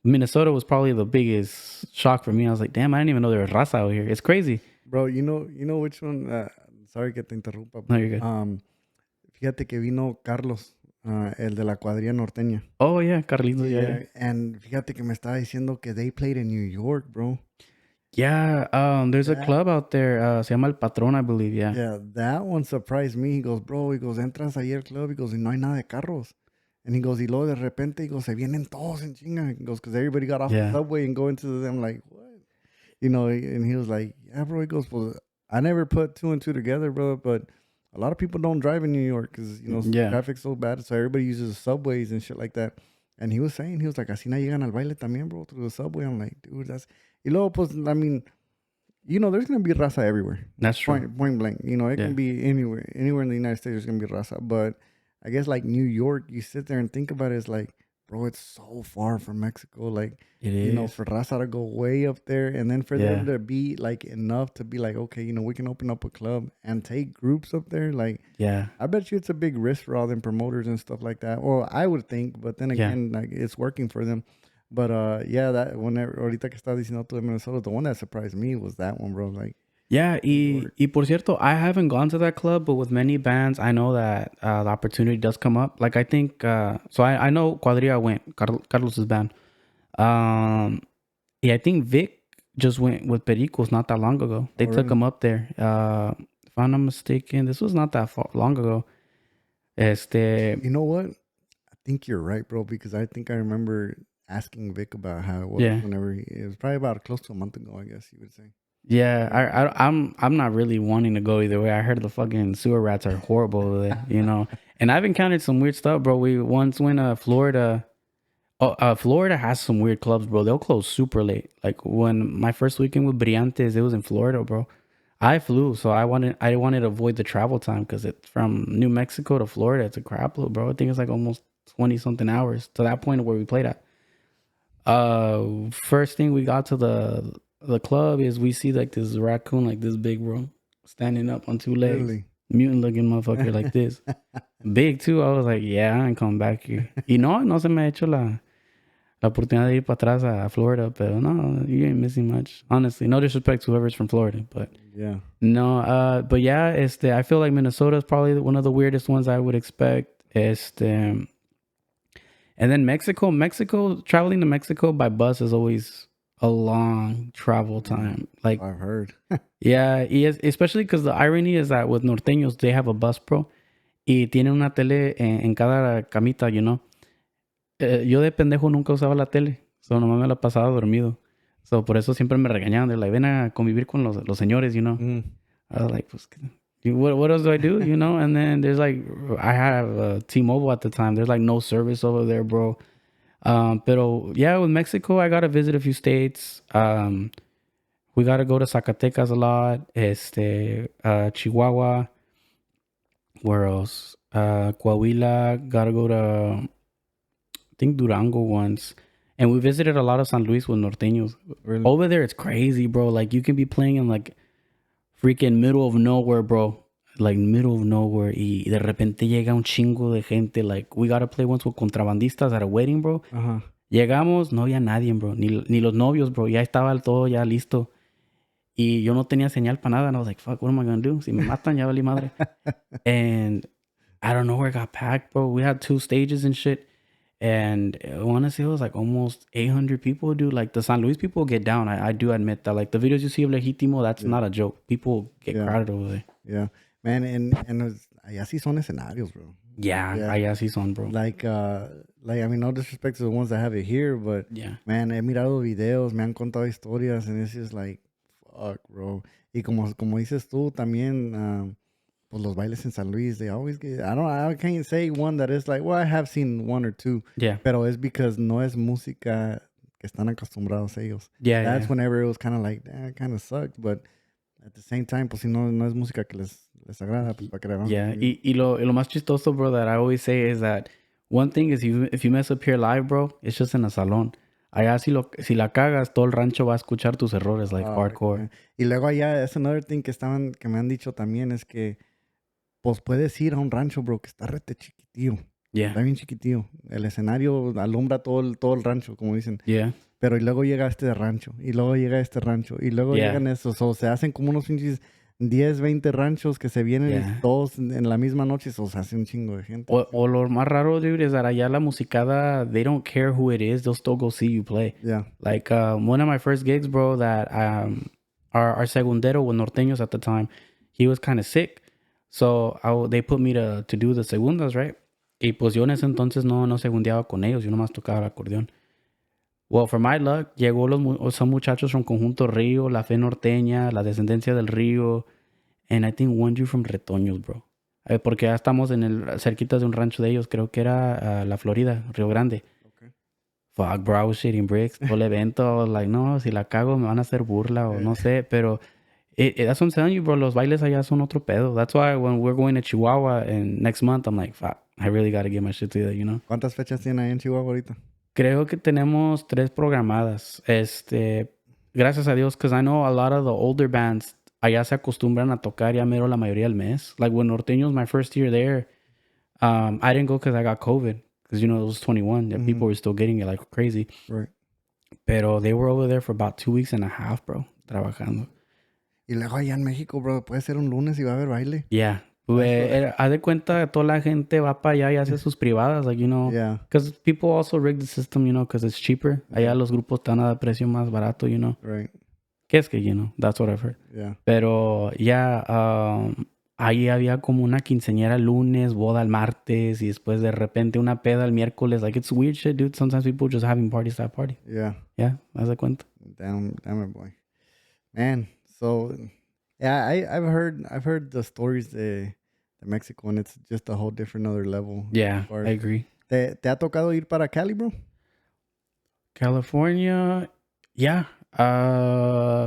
Minnesota was probably the biggest shock for me. I was like, damn, I didn't even know there was raza out here. It's crazy. Bro, you know which one? Sorry que te interrumpa. No, you're good. Fíjate que vino Carlos, el de la cuadrilla norteña. Oh, yeah, Carlitos, yeah. And fíjate que me estaba diciendo que they played in New York, bro. Yeah, there's a club out there, se llama El Patrón, I believe, yeah. Yeah, that one surprised me. He goes, bro, entras ahí al club, he goes, y no hay nada de carros. And he goes, y luego de repente, he goes, se vienen todos en chinga. He goes, because everybody got off the subway and go into them, like, what? You know, and he was like, yeah, bro. He goes, well, I never put 2 and 2 together, brother, but a lot of people don't drive in New York because, you know, traffic's so bad. So everybody uses subways and shit like that. And he was saying, like, así no llegan al baile también, bro, through the subway. I'm like, dude, that's... Y luego, pues, I mean, you know, there's going to be raza everywhere. That's true. Point blank. You know, it can be anywhere. Anywhere in the United States, there's going to be raza. But I guess, like, New York, you sit there and think about it, it's like, bro, it's so far from Mexico. Like, it is. You know, for raza to go way up there and then for them to be, like, enough to be like, okay, you know, we can open up a club and take groups up there. Like, I bet you it's a big risk for all them promoters and stuff like that. Well, I would think, but then again, like, it's working for them. But, that whenever, ahorita que estaba diciendo tú de Minnesota, the one that surprised me was that one, bro. Like, yeah, y por cierto, I haven't gone to that club, but with many bands, I know that the opportunity does come up. Like, I think, so I know Cuadrilla went, Carlos's band. Yeah, I think Vic just went with Pericos not that long ago. They took him up there. If I'm not mistaken, this was not that long ago. You know what? I think you're right, bro, because I think I remember asking Vic about how it was whenever it was probably about close to a month ago, I guess you would say. Yeah, I'm not really wanting to go either way. I heard the fucking sewer rats are horrible over there, you know. And I've encountered some weird stuff, bro. We once went to Florida. Florida has some weird clubs, bro. They'll close super late. Like when my first weekend with Brillantes, it was in Florida, bro. I flew, so I wanted to avoid the travel time because it's from New Mexico to Florida. It's a crap load, bro. I think it's like almost 20 something hours to that point where we played at. First thing we got to the club is we see like this raccoon, like this big, bro, standing up on two legs. Really? Mutant looking motherfucker like this. Big too. I was like, yeah, I ain't coming back here. Y no se me ha hecho la oportunidad de ir para atrás a Florida, pero no, you ain't missing much. Honestly, no disrespect to whoever's from Florida, but yeah. No, but yeah, I feel like Minnesota is probably one of the weirdest ones I would expect. And then Mexico, traveling to Mexico by bus is always a long travel time. Like I've heard. Yeah, especially because the irony is that with norteños, they have a bus, bro. Y tienen una tele en cada camita, you know. Yo de pendejo nunca usaba la tele. So nomás me la pasaba dormido. So por eso siempre me regañaban. They're like, ven a convivir con los señores, you know. I was like, pues, what else do I do, you know? And then there's like, I have T-Mobile at the time. There's like no service over there, bro. Pero yeah, with Mexico, I got to visit a few states. We got to go to Zacatecas a lot. Chihuahua. Where else? Coahuila. Got to go to, I think, Durango once. And we visited a lot of San Luis with norteños. Really? Over there, it's crazy, bro. Like, you can be playing in, like, freaking middle of nowhere, bro. Like, middle of nowhere. Y de repente llega un chingo de gente. Like, we got to play once with contrabandistas at a wedding, bro. Uh-huh. Llegamos, no había nadie, bro. Ni los novios, bro. Ya estaba todo ya listo. Y yo no tenía señal para nada. And I was like, fuck, what am I going to do? Si me matan, ya valí madre. And I don't know where it got packed, bro. We had 2 stages and shit. And I want to say it was like almost 800 people, dude. Like the San Luis people get down. I do admit that. Like the videos you see of Legítimo, that's not a joke. People get crowded over there. Yeah. Man, and allá sí son escenarios, bro. Yeah, allá sí son, bro. Like, I mean, no disrespect to the ones that have it here, but man, he mirado videos, me han contado historias, and it's just like, fuck, bro. Y como dices tú también, pues los bailes en San Luis, they always get, I can't say one that is like, well, I have seen 1 or 2. Yeah. Pero es because no es música que están acostumbrados ellos. Yeah. That's whenever it was kind of like, it kind of sucked, but at the same time, pues si no es música que les agrada, pues para que le van. Yeah. Y lo más chistoso, bro, that I always say is that one thing is if you mess up here live, bro, it's just in a salón. Allá si la cagas, todo el rancho va a escuchar tus errores, like hardcore. Okay. Y luego allá, es another thing que me han dicho también es que pues puedes ir a un rancho, bro, que está rete chiquitío. Yeah. Está bien chiquitío. El escenario alumbra todo el rancho, como dicen. Yeah. Pero y luego llega este rancho, y luego llega este rancho, y luego llegan esos, o se hacen como unos pinches 10, 20 ranchos que se vienen todos en la misma noche, o se hace un chingo de gente. O lo más raro, dude, es that allá la musicada, they don't care who it is, they'll still go see you play. Yeah. Like, one of my first gigs, bro, that our segundero with norteños at the time, he was kind of sick. So they put me to do the segundas, right? Y pues yo en ese entonces no segundeaba con ellos, yo nomás tocaba el acordeón. Well, for my luck, llegó some muchachos from Conjunto Río, La Fe Norteña, La Descendencia del Río, and I think one dude from Retoños, bro. Porque ya estamos cerquita de un rancho de ellos, creo que era La Florida, Río Grande. Okay. Fuck, bro, I was shitting bricks. Todo el evento, I was like, no, si la cago me van a hacer burla o no sé, pero that's what I'm telling you, bro. Los bailes allá son otro pedo. That's why when we're going to Chihuahua next month, I'm like, fuck, I really got to get my shit together, you know? ¿Cuántas fechas tiene ahí en Chihuahua ahorita? Creo que tenemos 3 programadas. Gracias a Dios, because I know a lot of the older bands allá se acostumbran a tocar ya mero la mayoría del mes. Like when Norteños, my first year there, I didn't go because I got COVID. Because, you know, it was 21. And people were still getting it like crazy. Right. Pero they were over there for about 2 weeks and a half, bro, trabajando. Y luego allá en México, bro, puede ser un lunes y va a haber baile. Yeah. Haz de cuenta, toda la gente va para allá y hace sus privadas, like, you know. Yeah. Because people also rig the system, you know, because it's cheaper. Allá los grupos están a precio más barato, you know. Right. Que es que, you know, that's what I've heard. Yeah. Pero, ahí había como una quinceañera el lunes, boda el martes, y después de repente una peda el miércoles. Like, it's weird shit, dude. Sometimes people just having parties that party. Yeah. Yeah, haz de cuenta. Damn it, boy. Man, so... Yeah, I've heard the stories de Mexico, and it's just a whole different other level. Yeah, I agree. ¿Te ha tocado ir para Cali, bro? California, yeah.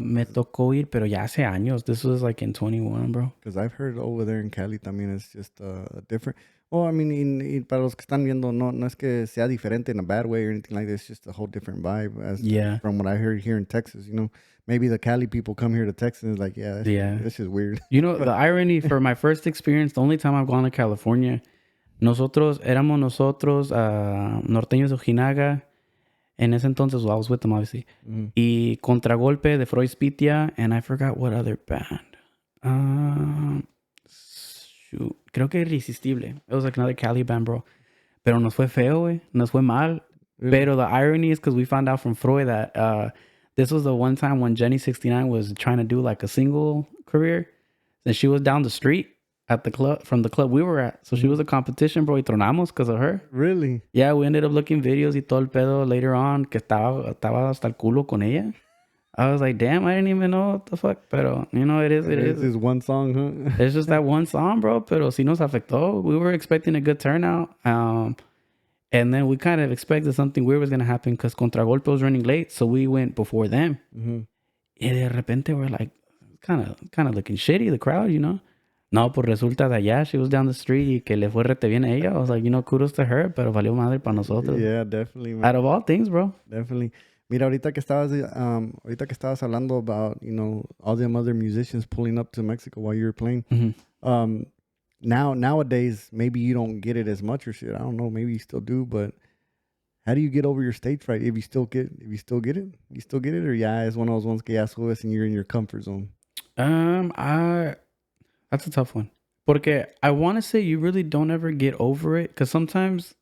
Me tocó ir, pero ya hace años. This was like in 21, bro. Because I've heard over there in Cali también it's just different. Well, I mean, para los que están viendo, no es que sea diferente in a bad way or anything like that. It's just a whole different vibe from what I heard here in Texas. You know, maybe the Cali people come here to Texas and it's like, this is weird. You know, the irony for my first experience, the only time I've gone to California, éramos nosotros, norteños de Ojinaga. En ese entonces, well, I was with them, obviously. Mm-hmm. Y Contragolpe de Freud Spitia, and I forgot what other band. Shoot. Creo que Irresistible. It was like another Cali band, bro. Pero nos fue feo, güey. Nos fue mal. Really? Pero the irony is because we found out from Freud that this was the one time when Jenny 69 was trying to do like a single career. And she was down the street at the club, from the club we were at. So she was a competition, bro. Y tronamos because of her. Really? Yeah, we ended up looking videos y todo el pedo later on que estaba hasta el culo con ella. I was like, damn, I didn't even know what the fuck. Pero, you know, it is. It's one song, huh? It's just that one song, bro. Pero sí nos afectó. We were expecting a good turnout. And then we kind of expected something weird was going to happen because Contragolpe was running late. So we went before them. Mm-hmm. Y de repente we're like, kind of looking shitty, the crowd, you know? No, pues resulta de allá, she was down the street y que le fue rete bien a ella. I was like, you know, kudos to her, pero valió madre para nosotros. Yeah, definitely, man. Out of all things, bro. Definitely. Mira, ahorita que estabas hablando about, you know, all them other musicians pulling up to Mexico while you were playing. Mm-hmm. Nowadays, maybe you don't get it as much or shit. I don't know. Maybe you still do, but how do you get over your stage fright? If you still get it, you still get it, or it's one of those ones que ya subes and you're in your comfort zone. That's a tough one. Porque I want to say you really don't ever get over it, because sometimes,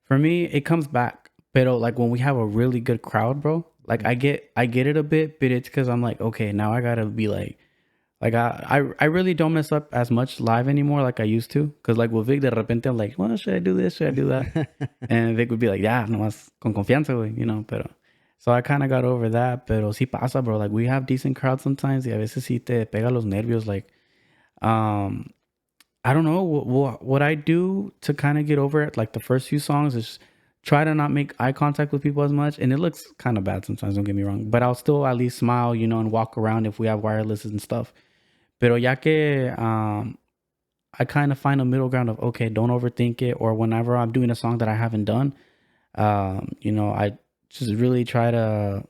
for me, it comes back. Pero like when we have a really good crowd, bro, like I get it a bit, but it's because I'm like, okay, now I gotta be like I really don't mess up as much live anymore like I used to. Because like with Vic, de repente I'm like, well, should I do this? Should I do that? And Vic would be like, yeah, nomás con confianza, güey, you know. Pero so I kind of got over that. Pero sí pasa, bro. Like we have decent crowds sometimes. Y a veces sí te pega los nervios. Like, I don't know what I do to kind of get over it. Like the first few songs is try to not make eye contact with people as much. And it looks kind of bad sometimes, don't get me wrong. But I'll still at least smile, you know, and walk around if we have wireless and stuff. Pero ya que I kind of find a middle ground of, okay, don't overthink it. Or whenever I'm doing a song that I haven't done, you know, I just really try to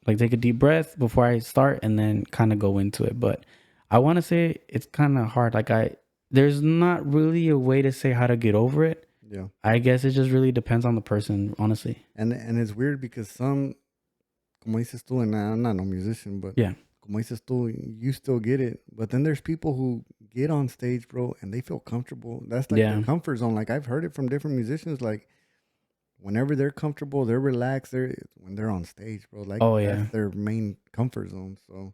like take a deep breath before I start and then kind of go into it. But I want to say it's kind of hard. Like there's not really a way to say how to get over it. Yeah, I guess it just really depends on the person, honestly. And it's weird because some, como dices tú, and I'm not no musician, but yeah, como dices tú, you still get it. But then there's people who get on stage, bro, and they feel comfortable. That's like their comfort zone. Like I've heard it from different musicians. Like whenever they're comfortable, they're relaxed. When they're on stage, bro. Like that's their main comfort zone. So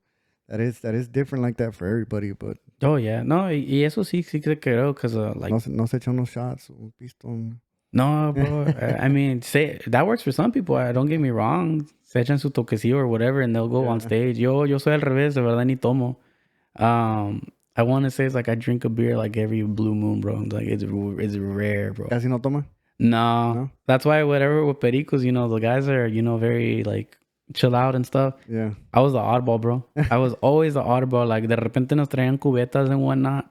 that is different like that for everybody. But no, y eso sí que creo, because like no se echan unos shots, un pistón. No, bro. I mean, say that works for some people. Don't get me wrong. Se echan su toquecillo or whatever, and they'll go on stage. Yo soy al revés, de verdad ni tomo. I want to say it's like I drink a beer like every blue moon, bro. Like it's rare, bro. Casi no toma? No. That's why whatever with pericos, you know, the guys are, you know, very like chill out and stuff. Yeah. I was the oddball, bro. I was always the oddball. Like de repente nos traían cubetas and whatnot.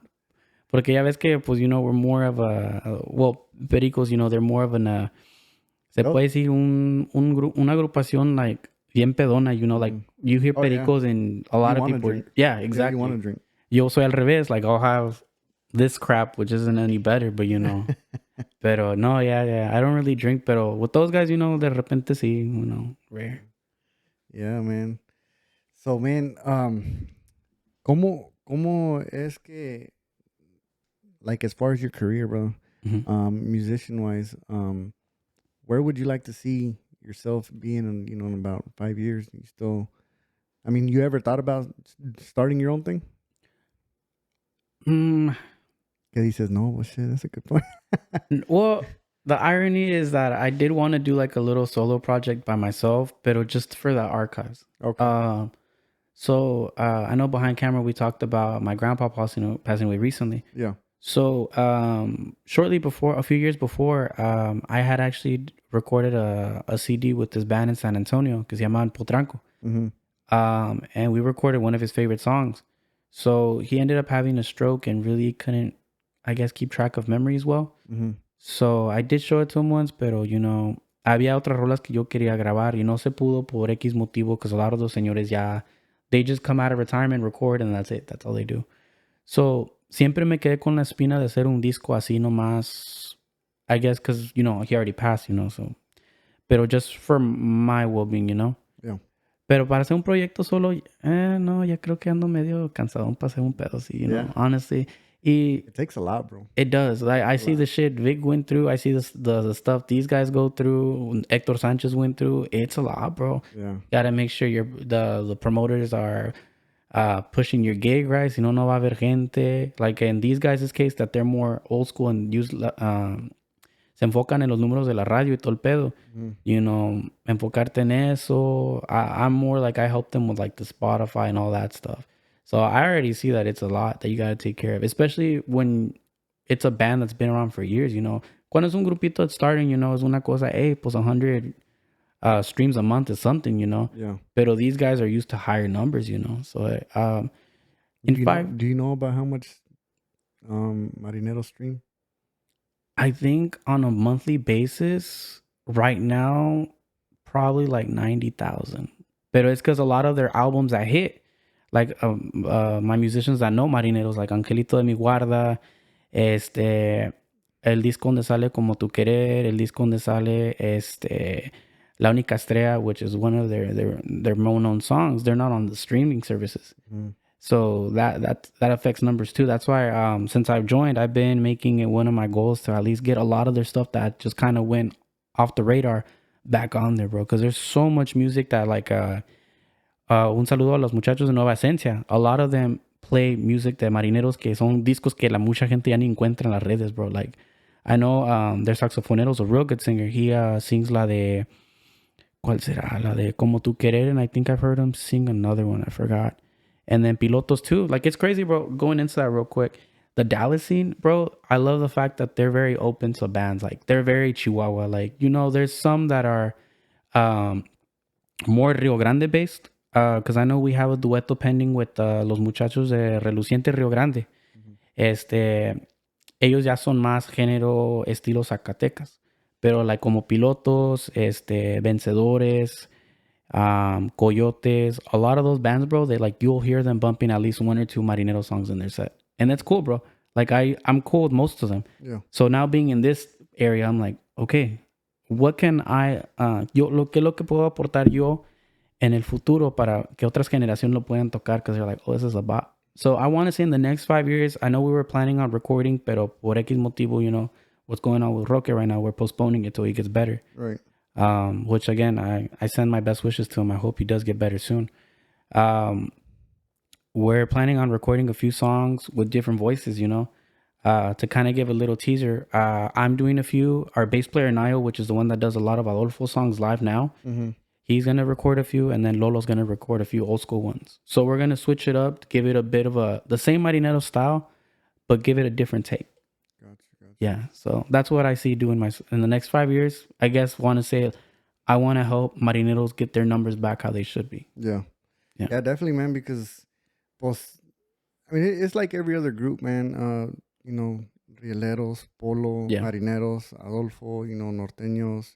Porque ya ves que, pues, you know, we're more of pericos, you know, they're more of se puede decir una agrupación, like, bien pedona, you know, like, you hear pericos and a lot of people. Drink. Yeah, exactly. You want to drink. Yo soy al revés, like, I'll have this crap, which isn't any better, but, you know. Pero, no, yeah, I don't really drink, pero with those guys, you know, de repente sí, you know, rare. Yeah, man. So, man, ¿cómo es que, like, as far as your career, bro, musician-wise, where would you like to see yourself being in, you know, in about 5 years? You still, I mean, you ever thought about starting your own thing? He says, no, well, shit, that's a good point. Well, the irony is that I did want to do like a little solo project by myself, but just for the archives. Okay. So I know behind camera we talked about my grandpa passing away recently. Yeah. So shortly before, a few years before, I had actually recorded a CD with this band in San Antonio, que se llama Potranco. Mm-hmm. And we recorded one of his favorite songs. So he ended up having a stroke and really couldn't I guess, keep track of memories well. So I did show it to him once, pero, you know, había otras rolas que yo quería grabar y no se pudo por X motivo because a lot of those señores ya, they just come out of retirement, record, and that's it. That's all they do. So siempre me quedé con la espina de hacer un disco así nomás, I guess, because, you know, he already passed, you know, so. Pero just for my well-being, you know. Yeah. Pero para hacer un proyecto solo, no, ya creo que ando medio cansadón para hacer un pedo así, you know, honestly. It takes a lot, bro. It does. Like, I see the shit Vic went through. I see the stuff these guys go through. Hector Sanchez went through. It's a lot, bro. Yeah. Gotta make sure the promoters are pushing your gig, right? Si no, no va a haber gente. Like in these guys' case, that they're more old school and use se enfocan en los números de la radio y todo el pedo. You know, enfocarte en eso. I'm more like I help them with like the Spotify and all that stuff. So I already see that it's a lot that you got to take care of, especially when it's a band that's been around for years, you know. Cuando es un grupito that's starting, you know, es una cosa, hey, pues 100 streams a month is something, you know. Yeah. Pero these guys are used to higher numbers, you know. So do you know about how much Marineros stream? I think on a monthly basis right now, probably like 90,000. Pero it's because a lot of their albums that hit, like my musicians that know Marineros, like Angelito de mi Guarda, el disco donde sale Como Tu Querer, el disco donde sale La Única Estrella, which is one of their more known songs. They're not on the streaming services. So that affects numbers too. That's why since I've joined, I've been making it one of my goals to at least get a lot of their stuff that just kind of went off the radar back on there, bro. Because there's so much music that like un saludo a los muchachos de Nueva Esencia. A lot of them play music de Marineros que son discos que la mucha gente ya ni encuentra en las redes, bro. Like, I know their saxofonero's a real good singer. He sings la de... ¿Cuál será? La de Como Tu Querer. And I think I've heard him sing another one. I forgot. And then Pilotos too. Like, it's crazy, bro. Going into that real quick. The Dallas scene, bro, I love the fact that they're very open to bands. Like, they're very Chihuahua. Like, you know, there's some that are more Rio Grande based. Because I know we have a dueto pending with los muchachos de Reluciente Rio Grande. Ellos ya son más género estilo Zacatecas. Pero like como Pilotos, Vencedores, Coyotes, a lot of those bands, bro, they like you'll hear them bumping at least one or two Marinero songs in their set. And that's cool, bro. Like I'm cool with most of them. Yeah. So now being in this area, I'm like, okay, what can lo que puedo aportar yo en el futuro para que otras generaciones lo puedan tocar, because they're like, oh, this is a bot. So I want to say in the next 5 years, I know we were planning on recording, pero por X motivo, you know, what's going on with Roque right now, we're postponing it till he gets better. Right. Which again, I send my best wishes to him. I hope he does get better soon. We're planning on recording a few songs with different voices, you know, to kind of give a little teaser. I'm doing a few. Our bass player, Nayo, which is the one that does a lot of Adolfo songs live now, he's going to record a few, and then Lolo's going to record a few old school ones. So we're going to switch it up, give it a bit of the same Marinero style, but give it a different take. Gotcha. Yeah, so that's what I see doing in the next 5 years. I guess want to say I want to help Marineros get their numbers back how they should be. Yeah, definitely, man, because I mean, it's like every other group, man. You know, Rieleros, Polo, Marineros, Adolfo, you know, Norteños,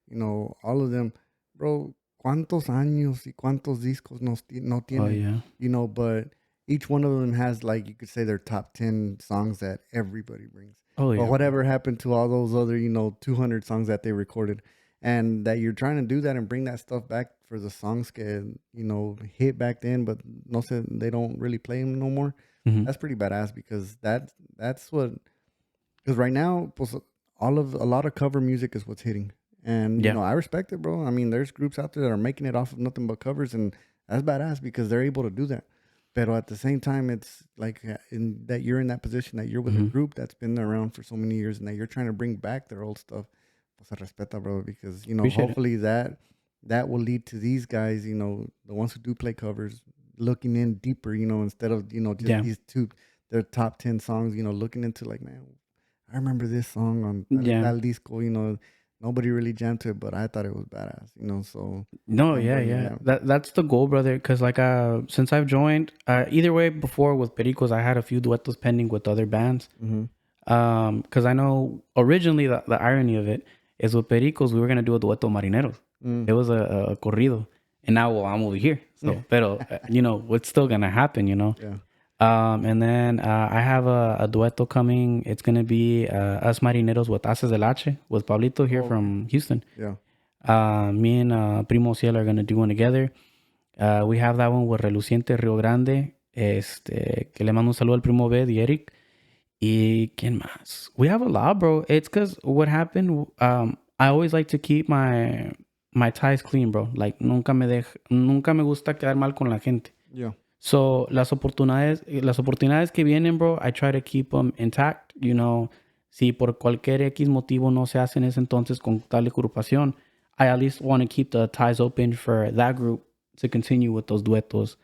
you know, all of them. Bro, ¿cuántos años y cuántos discos no tienen? Oh, yeah. You know, but each one of them has, like, you could say their top 10 songs that everybody brings. Oh, yeah. But whatever happened to all those other, you know, 200 songs that they recorded, and that you're trying to do that and bring that stuff back for the songs that, you know, hit back then, but no sé, they don't really play them no more. Mm-hmm. That's pretty badass, because that's what, because right now, pues, a lot of cover music is what's hitting. And, you know, I respect it, bro. I mean, there's groups out there that are making it off of nothing but covers, and that's badass because they're able to do that. But at the same time, it's like that you're in that position, that you're with a group that's been around for so many years, and that you're trying to bring back their old stuff. Pues se respeta, bro, because, you know, Appreciate hopefully that will lead to these guys, you know, the ones who do play covers, looking in deeper, you know, instead of, you know, just their top 10 songs, you know, looking into like, man, I remember this song on Tal Disco, you know. Nobody really jammed to it, but I thought it was badass, you know, so. No, yeah. That's the goal, brother, because, like, since I've joined, either way, before with Pericos, I had a few duetos pending with other bands. Because I know originally the irony of it is with Pericos, we were going to do a dueto Marineros. It was a corrido. And now, well, I'm over here. So, pero, it's still going to happen, Yeah. And then I have a dueto coming. It's going to be Us Marineros with Haces del H with Pablito here from Houston. Yeah. Me and Primo Ciel are going to do one together. We have that one with Reluciente Rio Grande. Que le mando un saludo al Primo B y Eric. Y ¿quién más? We have a lot, bro. It's because what happened, I always like to keep my ties clean, bro. Like, nunca me gusta quedar mal con la gente. Yeah. So, las oportunidades que vienen, bro, I try to keep them intact, Si por cualquier X motivo no se hace en ese entonces con tal agrupación, I at least want to keep the ties open for that group to continue with those duetos.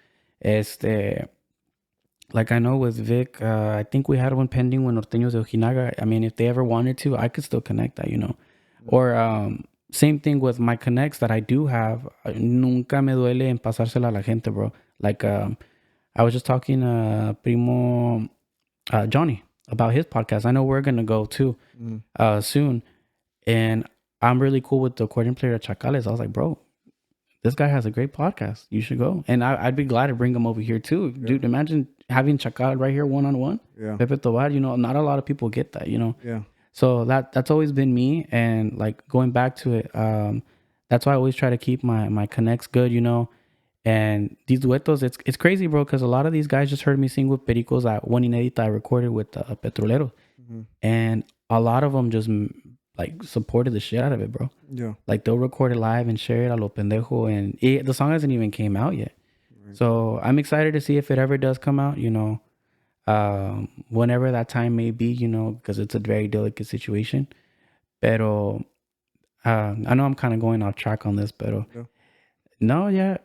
Like I know with Vic, I think we had one pending with Norteños de Ojinaga. I mean, if they ever wanted to, I could still connect that, Or same thing with my connects that I do have. Nunca me duele en pasársela a la gente, bro. Like I was just talking to Primo Johnny about his podcast. I know we're going to go too soon. And I'm really cool with the accordion player at Chacales. I was like, bro, this guy has a great podcast. You should go. And I'd be glad to bring him over here too. Yeah. Dude, imagine having Chacal right here one-on-one. Yeah. Pepe Tobar, not a lot of people get that, Yeah. So that's always been me. And like going back to it, that's why I always try to keep my connects good, And these duetos, it's crazy, bro, because a lot of these guys just heard me sing with Pericos at one Inédita I recorded with Petrolero. Mm-hmm. And a lot of them just like supported the shit out of it, bro. Yeah. Like they'll record it live and share it a lo pendejo. And the song hasn't even came out yet. Right. So I'm excited to see if it ever does come out, whenever that time may be, because it's a very delicate situation. Pero I know I'm kind of going off track on this, pero no, yeah.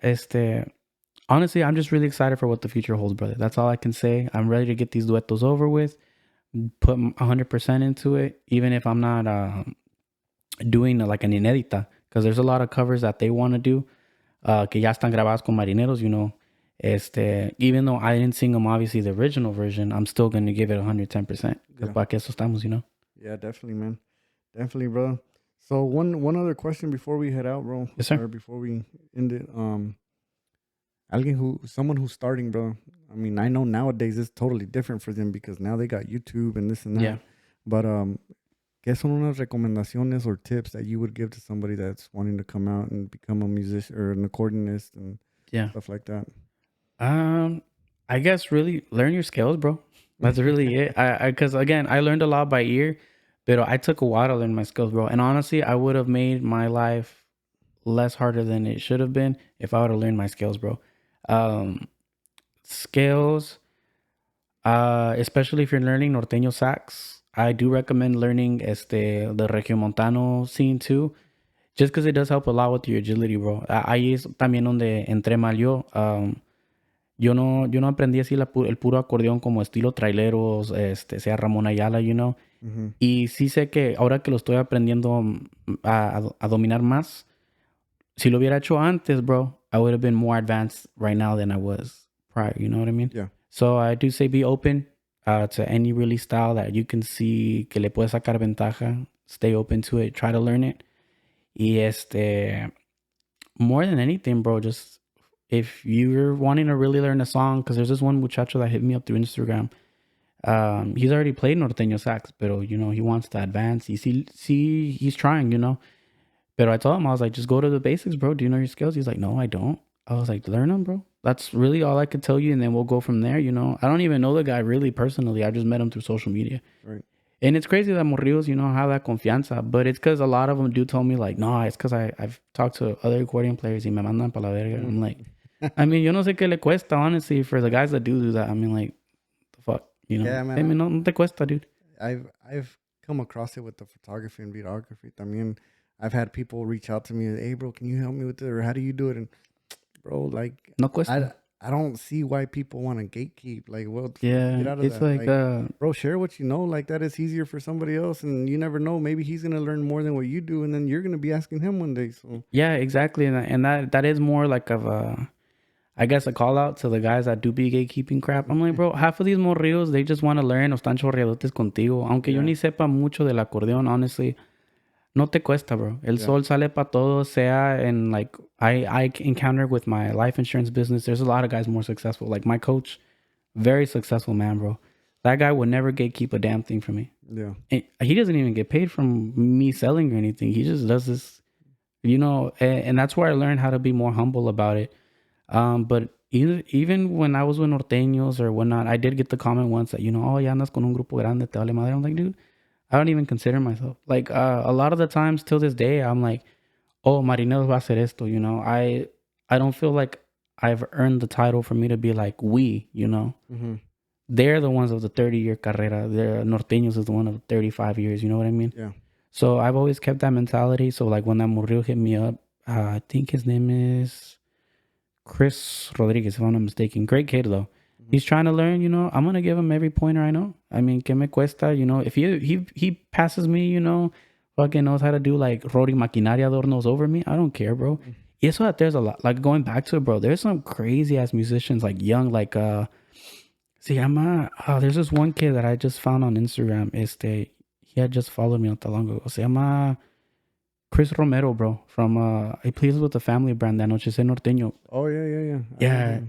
Honestly, I'm just really excited for what the future holds, brother. That's all I can say. I'm ready to get these duetos over with, put 100% into it, even if I'm not doing like an inédita, because there's a lot of covers that they want to do, que ya están grabados con Marineros, even though I didn't sing them, obviously, the original version, I'm still going to give it 110%. Because para que eso estamos, Yeah, definitely, man. Definitely, bro. So one other question before we head out, bro. Yes, sir. Or before we end it. Someone who's starting, bro. I mean, I know nowadays it's totally different for them because now they got YouTube and this and that. Yeah. But ¿qué son unas recomendaciones or tips that you would give to somebody that's wanting to come out and become a musician or an accordionist and stuff like that? I guess really learn your skills, bro. That's really it. Because again, I learned a lot by ear, but I took a while to learn my skills, bro. And honestly, I would have made my life less harder than it should have been if I would have learned my skills, bro. Skills, especially if you're learning norteño sax, I do recommend learning the regiomontano scene too, just because it does help a lot with your agility, bro. Ahí es también donde entré mal yo. Yo no aprendí así el puro acordeón como estilo traileros, sea Ramón Ayala, Mm-hmm. Y sí sé que ahora que lo estoy aprendiendo a dominar más, si lo hubiera hecho antes, bro, I would have been more advanced right now than I was prior. You know what I mean? Yeah. So I do say be open to any really style that you can see que le puedes sacar ventaja. Stay open to it. Try to learn it. Y more than anything, bro, just if you're wanting to really learn a song, because there's this one muchacho that hit me up through Instagram. He's already played norteño sax, pero he wants to advance. You see, he's trying, But I told him, I was like, just go to the basics, bro. Do you know your skills? He's like, no, I don't. I was like, learn them, bro. That's really all I could tell you, and then we'll go from there. I don't even know the guy really personally. I just met him through social media. Right. And it's crazy that morrillos, have that confianza. But it's because a lot of them do tell me, like, no, it's because I've talked to other accordion players y me mandan pa la verga. I'm like, I mean, yo no sé qué le cuesta, honestly, for the guys that do that. I mean, like, the fuck, Yeah, man. I mean, no te cuesta, dude. I've come across it with the photography and videography. I mean, I've had people reach out to me, hey, bro, can you help me with it? Or how do you do it? And, bro, like, no cuesta. I don't see why people want to gatekeep. Like, well, yeah, get out of it's that. like bro, share what you know. Like, that is easier for somebody else. And you never know. Maybe he's going to learn more than what you do. And then you're going to be asking him one day. So yeah, exactly. And that is more like of a, I guess a call out to the guys that do be gatekeeping crap. I'm like, bro, half of these morrillos, they just want to learn o están chorreadotes contigo. Aunque yo ni sepa mucho del acordeón, honestly, no te cuesta, bro. El sol sale para todos, sea in like, I encounter with my life insurance business, there's a lot of guys more successful. Like my coach, very successful man, bro. That guy would never gatekeep a damn thing from me. Yeah. And he doesn't even get paid from me selling or anything. He just does this, you know, and that's where I learned how to be more humble about it. But even when I was with norteños or whatnot, I did get the comment once that, you know, oh, ya andas con un grupo grande, te vale madre. I'm like, dude, I don't even consider myself. Like, a lot of the times till this day, I'm like, oh, Marineros va a hacer esto, you know. I don't feel like I've earned the title for me to be like we, you know. Mm-hmm. They're the ones of the 30-year carrera. They're norteños is the one of 35 years, you know what I mean? Yeah. So I've always kept that mentality. So like when that Murillo hit me up, I think his name is Chris Rodriguez, if I'm not mistaken. Great kid, though. Mm-hmm. He's trying to learn, you know. I'm going to give him every pointer I know. I mean, que me cuesta, you know. If he passes me, you know, fucking knows how to do, like, rodi maquinaria adornos over me, I don't care, bro. Mm-hmm. Yeah, so that there's a lot. Like, going back to it, bro, there's some crazy-ass musicians, like, young, like, there's this one kid that I just found on Instagram. He had just followed me not that long ago. Se llama Chris Romero, bro, from he plays with the family brand that Noche Norteño. Oh, yeah. Yeah.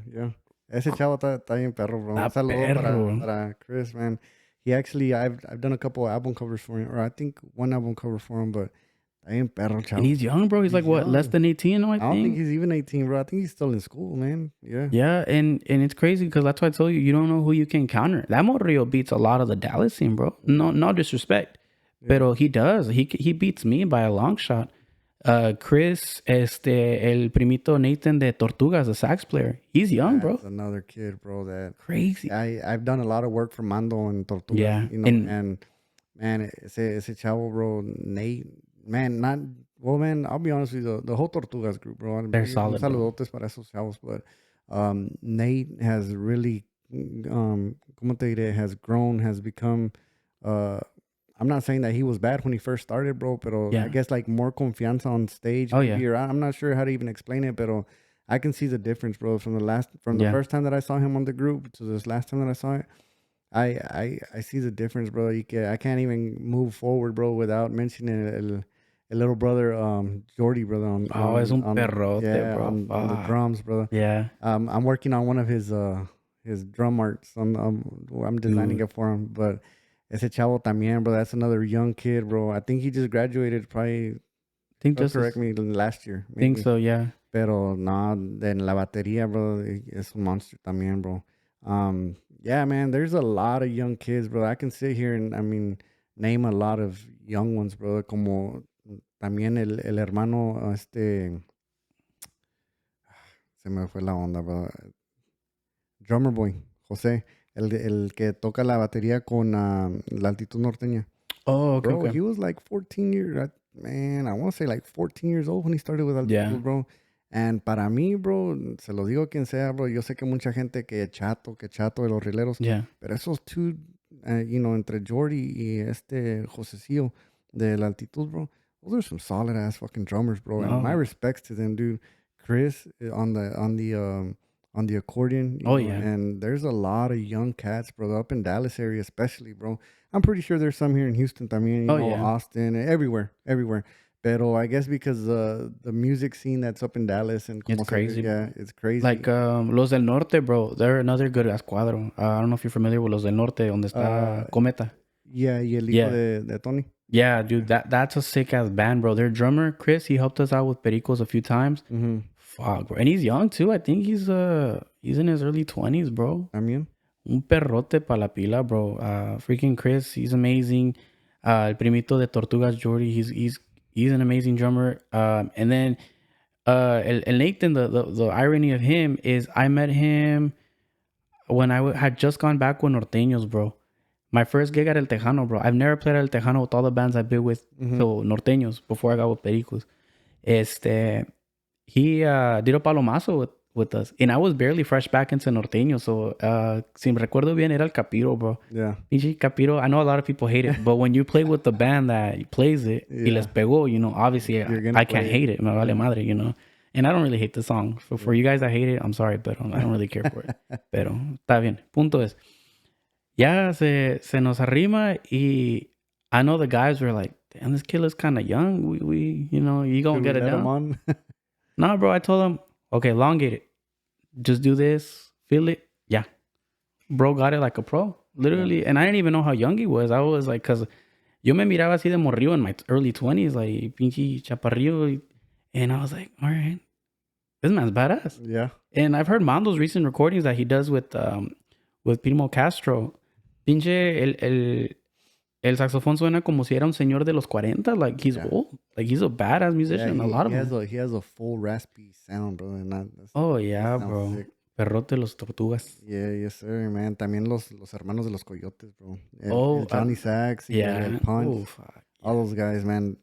Ese chavo está bien perro, bro. Un saludo para Chris, man. He actually, I've done a couple of album covers for him, or I think one album cover for him, but está bien perro, chavo. And he's young, bro. He's like, what, less than 18, I don't think he's even 18, bro. I think he's still in school, man. Yeah. Yeah, and it's crazy because that's why I told you, you don't know who you can counter. That Morrillo beats a lot of the Dallas scene, bro. No disrespect. Yeah. Pero he does. He beats me by a long shot. Chris, el primito Nathan de Tortugas, the sax player. He's young, bro. That's another kid, bro. That crazy. I've done a lot of work for Mando and Tortugas. Yeah, you know, and man, ese chavo, bro, Nate, man, man. I'll be honest with you, the whole Tortugas group, bro. They're solid. Saludotes para esos chavos, but Nate has really, como te diré, has grown, has become. I'm not saying that he was bad when he first started, bro, pero I guess like more confianza on stage. Oh, yeah. I'm not sure how to even explain it, pero I can see the difference, bro, from the first time that I saw him on the group to this last time that I saw it. I see the difference, bro. I can't even move forward, bro, without mentioning el little brother, Jordy, brother. Es un perrote, bro. On the drums, brother. Yeah. I'm working on one of his drum arts. I'm designing it for him, but ese chavo también, bro. That's another young kid, bro. I think he just graduated probably. Correct me, last year. I think so, yeah. Pero no, en la batería, bro, es un monster también, bro. Yeah, man, there's a lot of young kids, bro. I can sit here and, I mean, name a lot of young ones, bro. Como también el hermano, se me fue la onda, bro. Drummer boy, José. El que toca la batería con la altitud norteña. Oh, okay. Bro, he was like 14 years. I want to say like 14 years old when he started with altitud, bro. And para mí, bro, se lo digo a quien sea, bro. Yo sé que mucha gente que chato de los rileros. Yeah. Pero esos two, entre Jordy y Josecillo de la altitud, bro. Those are some solid ass fucking drummers, bro. And my respects to them, dude. Chris on the accordion. Oh, know, yeah. And there's a lot of young cats, bro, up in Dallas area especially, bro. I'm pretty sure there's some here in Houston también, Austin, everywhere. Pero I guess because the music scene that's up in Dallas and it's crazy. It's crazy. Like Los del Norte, bro, they're another good ass cuadro. I don't know if you're familiar with Los del Norte, donde está Cometa. Yeah, y el hijo de Tony. Yeah, dude, that's a sick ass band, bro. Their drummer, Chris, he helped us out with Pericos a few times. Mm-hmm. Fuck, bro. And he's young too. I think he's in his early 20s, bro. I mean, un perrote pa la pila, bro. Freaking Chris, he's amazing. El primito de Tortugas, Jordy, he's an amazing drummer. And then el Nathan, the irony of him is I met him when I had just gone back with Norteños, bro. My first gig at El Tejano, bro. I've never played at El Tejano with all the bands I've been with, so Norteños, before I got with Pericos. He did a palomazo with us. And I was barely fresh back into Norteño. So, si me recuerdo bien, era el Capiro, bro. Yeah. Pinche Capiro, I know a lot of people hate it. But when you play with the band that plays it, y les pegó, obviously, I can't hate it. Me vale madre, And I don't really hate the song. So for you guys that hate it, I'm sorry, but I don't really care for it. Pero está bien. Punto es, ya se nos arrima y I know the guys were like, damn, this kid is kind of young. We you know, you gonna get it down? Nah, bro, I told him, okay, elongate it. Just do this, feel it. Yeah. Bro got it like a pro. Literally. And I didn't even know how young he was. I was like, because yo me miraba así de morrillo in my early 20s, like pinche chaparrillo. And I was like, all right, this man's badass. Yeah. And I've heard Mando's recent recordings that he does with Primo Castro. Pinche, el saxofón suena como si era un señor de los 40. Like, he's old. Like, he's a badass musician. A lot of them. He has a full raspy sound, bro. And oh, yeah, bro. Sick. Perrote los Tortugas. Yeah, yes, sir, man. También los hermanos de los Coyotes, bro. El Johnny Sax. Yeah. Punch. All those guys, man.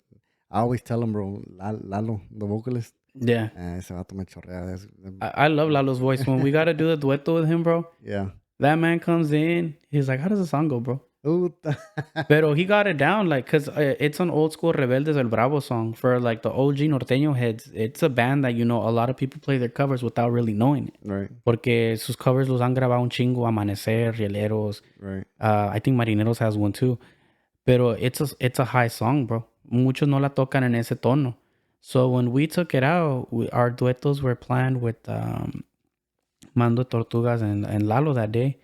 I always tell them, bro, Lalo, the vocalist. Yeah. Ese vato me chorrea. I love Lalo's voice. When we got to do the dueto with him, bro. Yeah. That man comes in. He's like, how does the song go, bro? Pero he got it down, like, because it's an old school Rebeldes El Bravo song for, like, the OG norteño heads. It's a band that, you know, a lot of people play their covers without really knowing it. Right. Porque sus covers los han grabado un chingo. Amanecer, Rieleros. Right. I think Marineros has one too. Pero it's a high song, bro. Muchos no la tocan en ese tono. So when we took it out, our duetos were planned with Mando Tortugas and Lalo that day.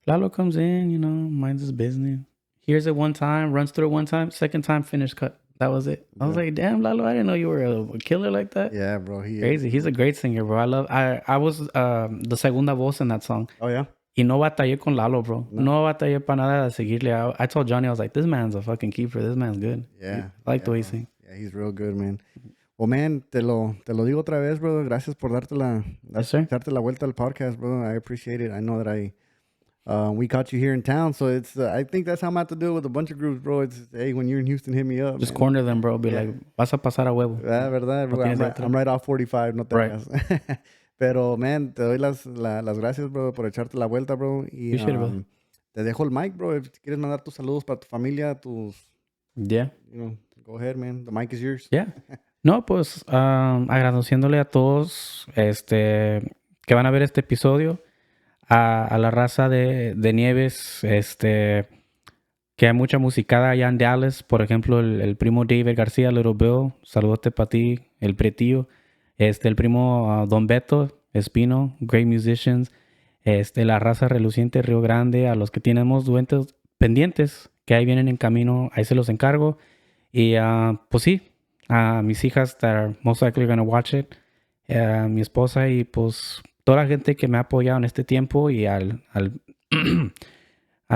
Lalo comes in, you know, minds his business. Hears it one time, runs through it one time, second time, finished cut. That was it. I was like, damn, Lalo, I didn't know you were a killer like that. Yeah, bro. Crazy. He's a great singer, bro. I was the segunda voz in that song. Oh, yeah? Y no batallé con Lalo, bro. No batallé para nada de seguirle. I told Johnny, I was like, this man's a fucking keeper. This man's good. Yeah. I like the way he sings. Yeah, he's real good, man. Well, man, te lo digo otra vez, bro. Gracias por darte la vuelta al podcast, bro. I appreciate it. I know that we caught you here in town, so it's I think that's how I'm about to do it with a bunch of groups, bro. It's, hey, when you're in Houston, hit me up. Just corner them, bro. Be like, vas a pasar a huevo. Verdad, bro. I'm right off 45, no te hagas. Pero, man, te doy las gracias, bro, por echarte la vuelta, bro. Y te dejo el mic, bro. Si quieres mandar tus saludos para tu familia, Yeah. You know, go ahead, man. The mic is yours. Yeah. No, pues, agradeciéndole a todos que van a ver este episodio. A la raza de Nieves, que hay mucha musicada allá en Dallas. Por ejemplo, el primo David García, Little Bill, saludote para ti, el pretillo. El primo Don Beto Espino, great musicians. La raza reluciente Río Grande, a los que tenemos duetos pendientes, que ahí vienen en camino, ahí se los encargo. Y pues sí, a mis hijas that are most likely going to watch it, a mi esposa y pues toda la gente que me ha apoyado en este tiempo y al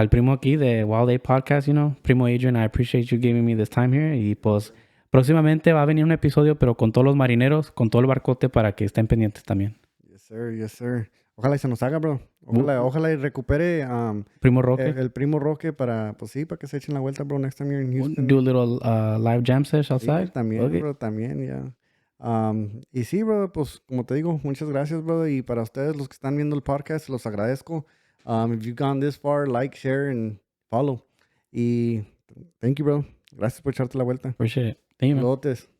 primo aquí de Wild Ape Podcast, you know, primo Adrian, I appreciate you giving me this time here. Y pues próximamente va a venir un episodio, pero con todos los marineros, con todo el barcote para que estén pendientes también. Yes, sir. Yes, sir. Ojalá y se nos haga, bro. Ojalá y recupere Primo Roque. El primo Roque para que se echen la vuelta, bro, next time you're in Houston. Do a little live jam sesh outside. Sí, también, okay. Bro, también, ya. Y sí, bro, pues como te digo, muchas gracias, bro. Y para ustedes, los que están viendo el podcast, los agradezco. If you've gone this far, like, share, and follow. Y thank you, bro. Gracias por echarte la vuelta. Appreciate it. Thank you, man. Saludos.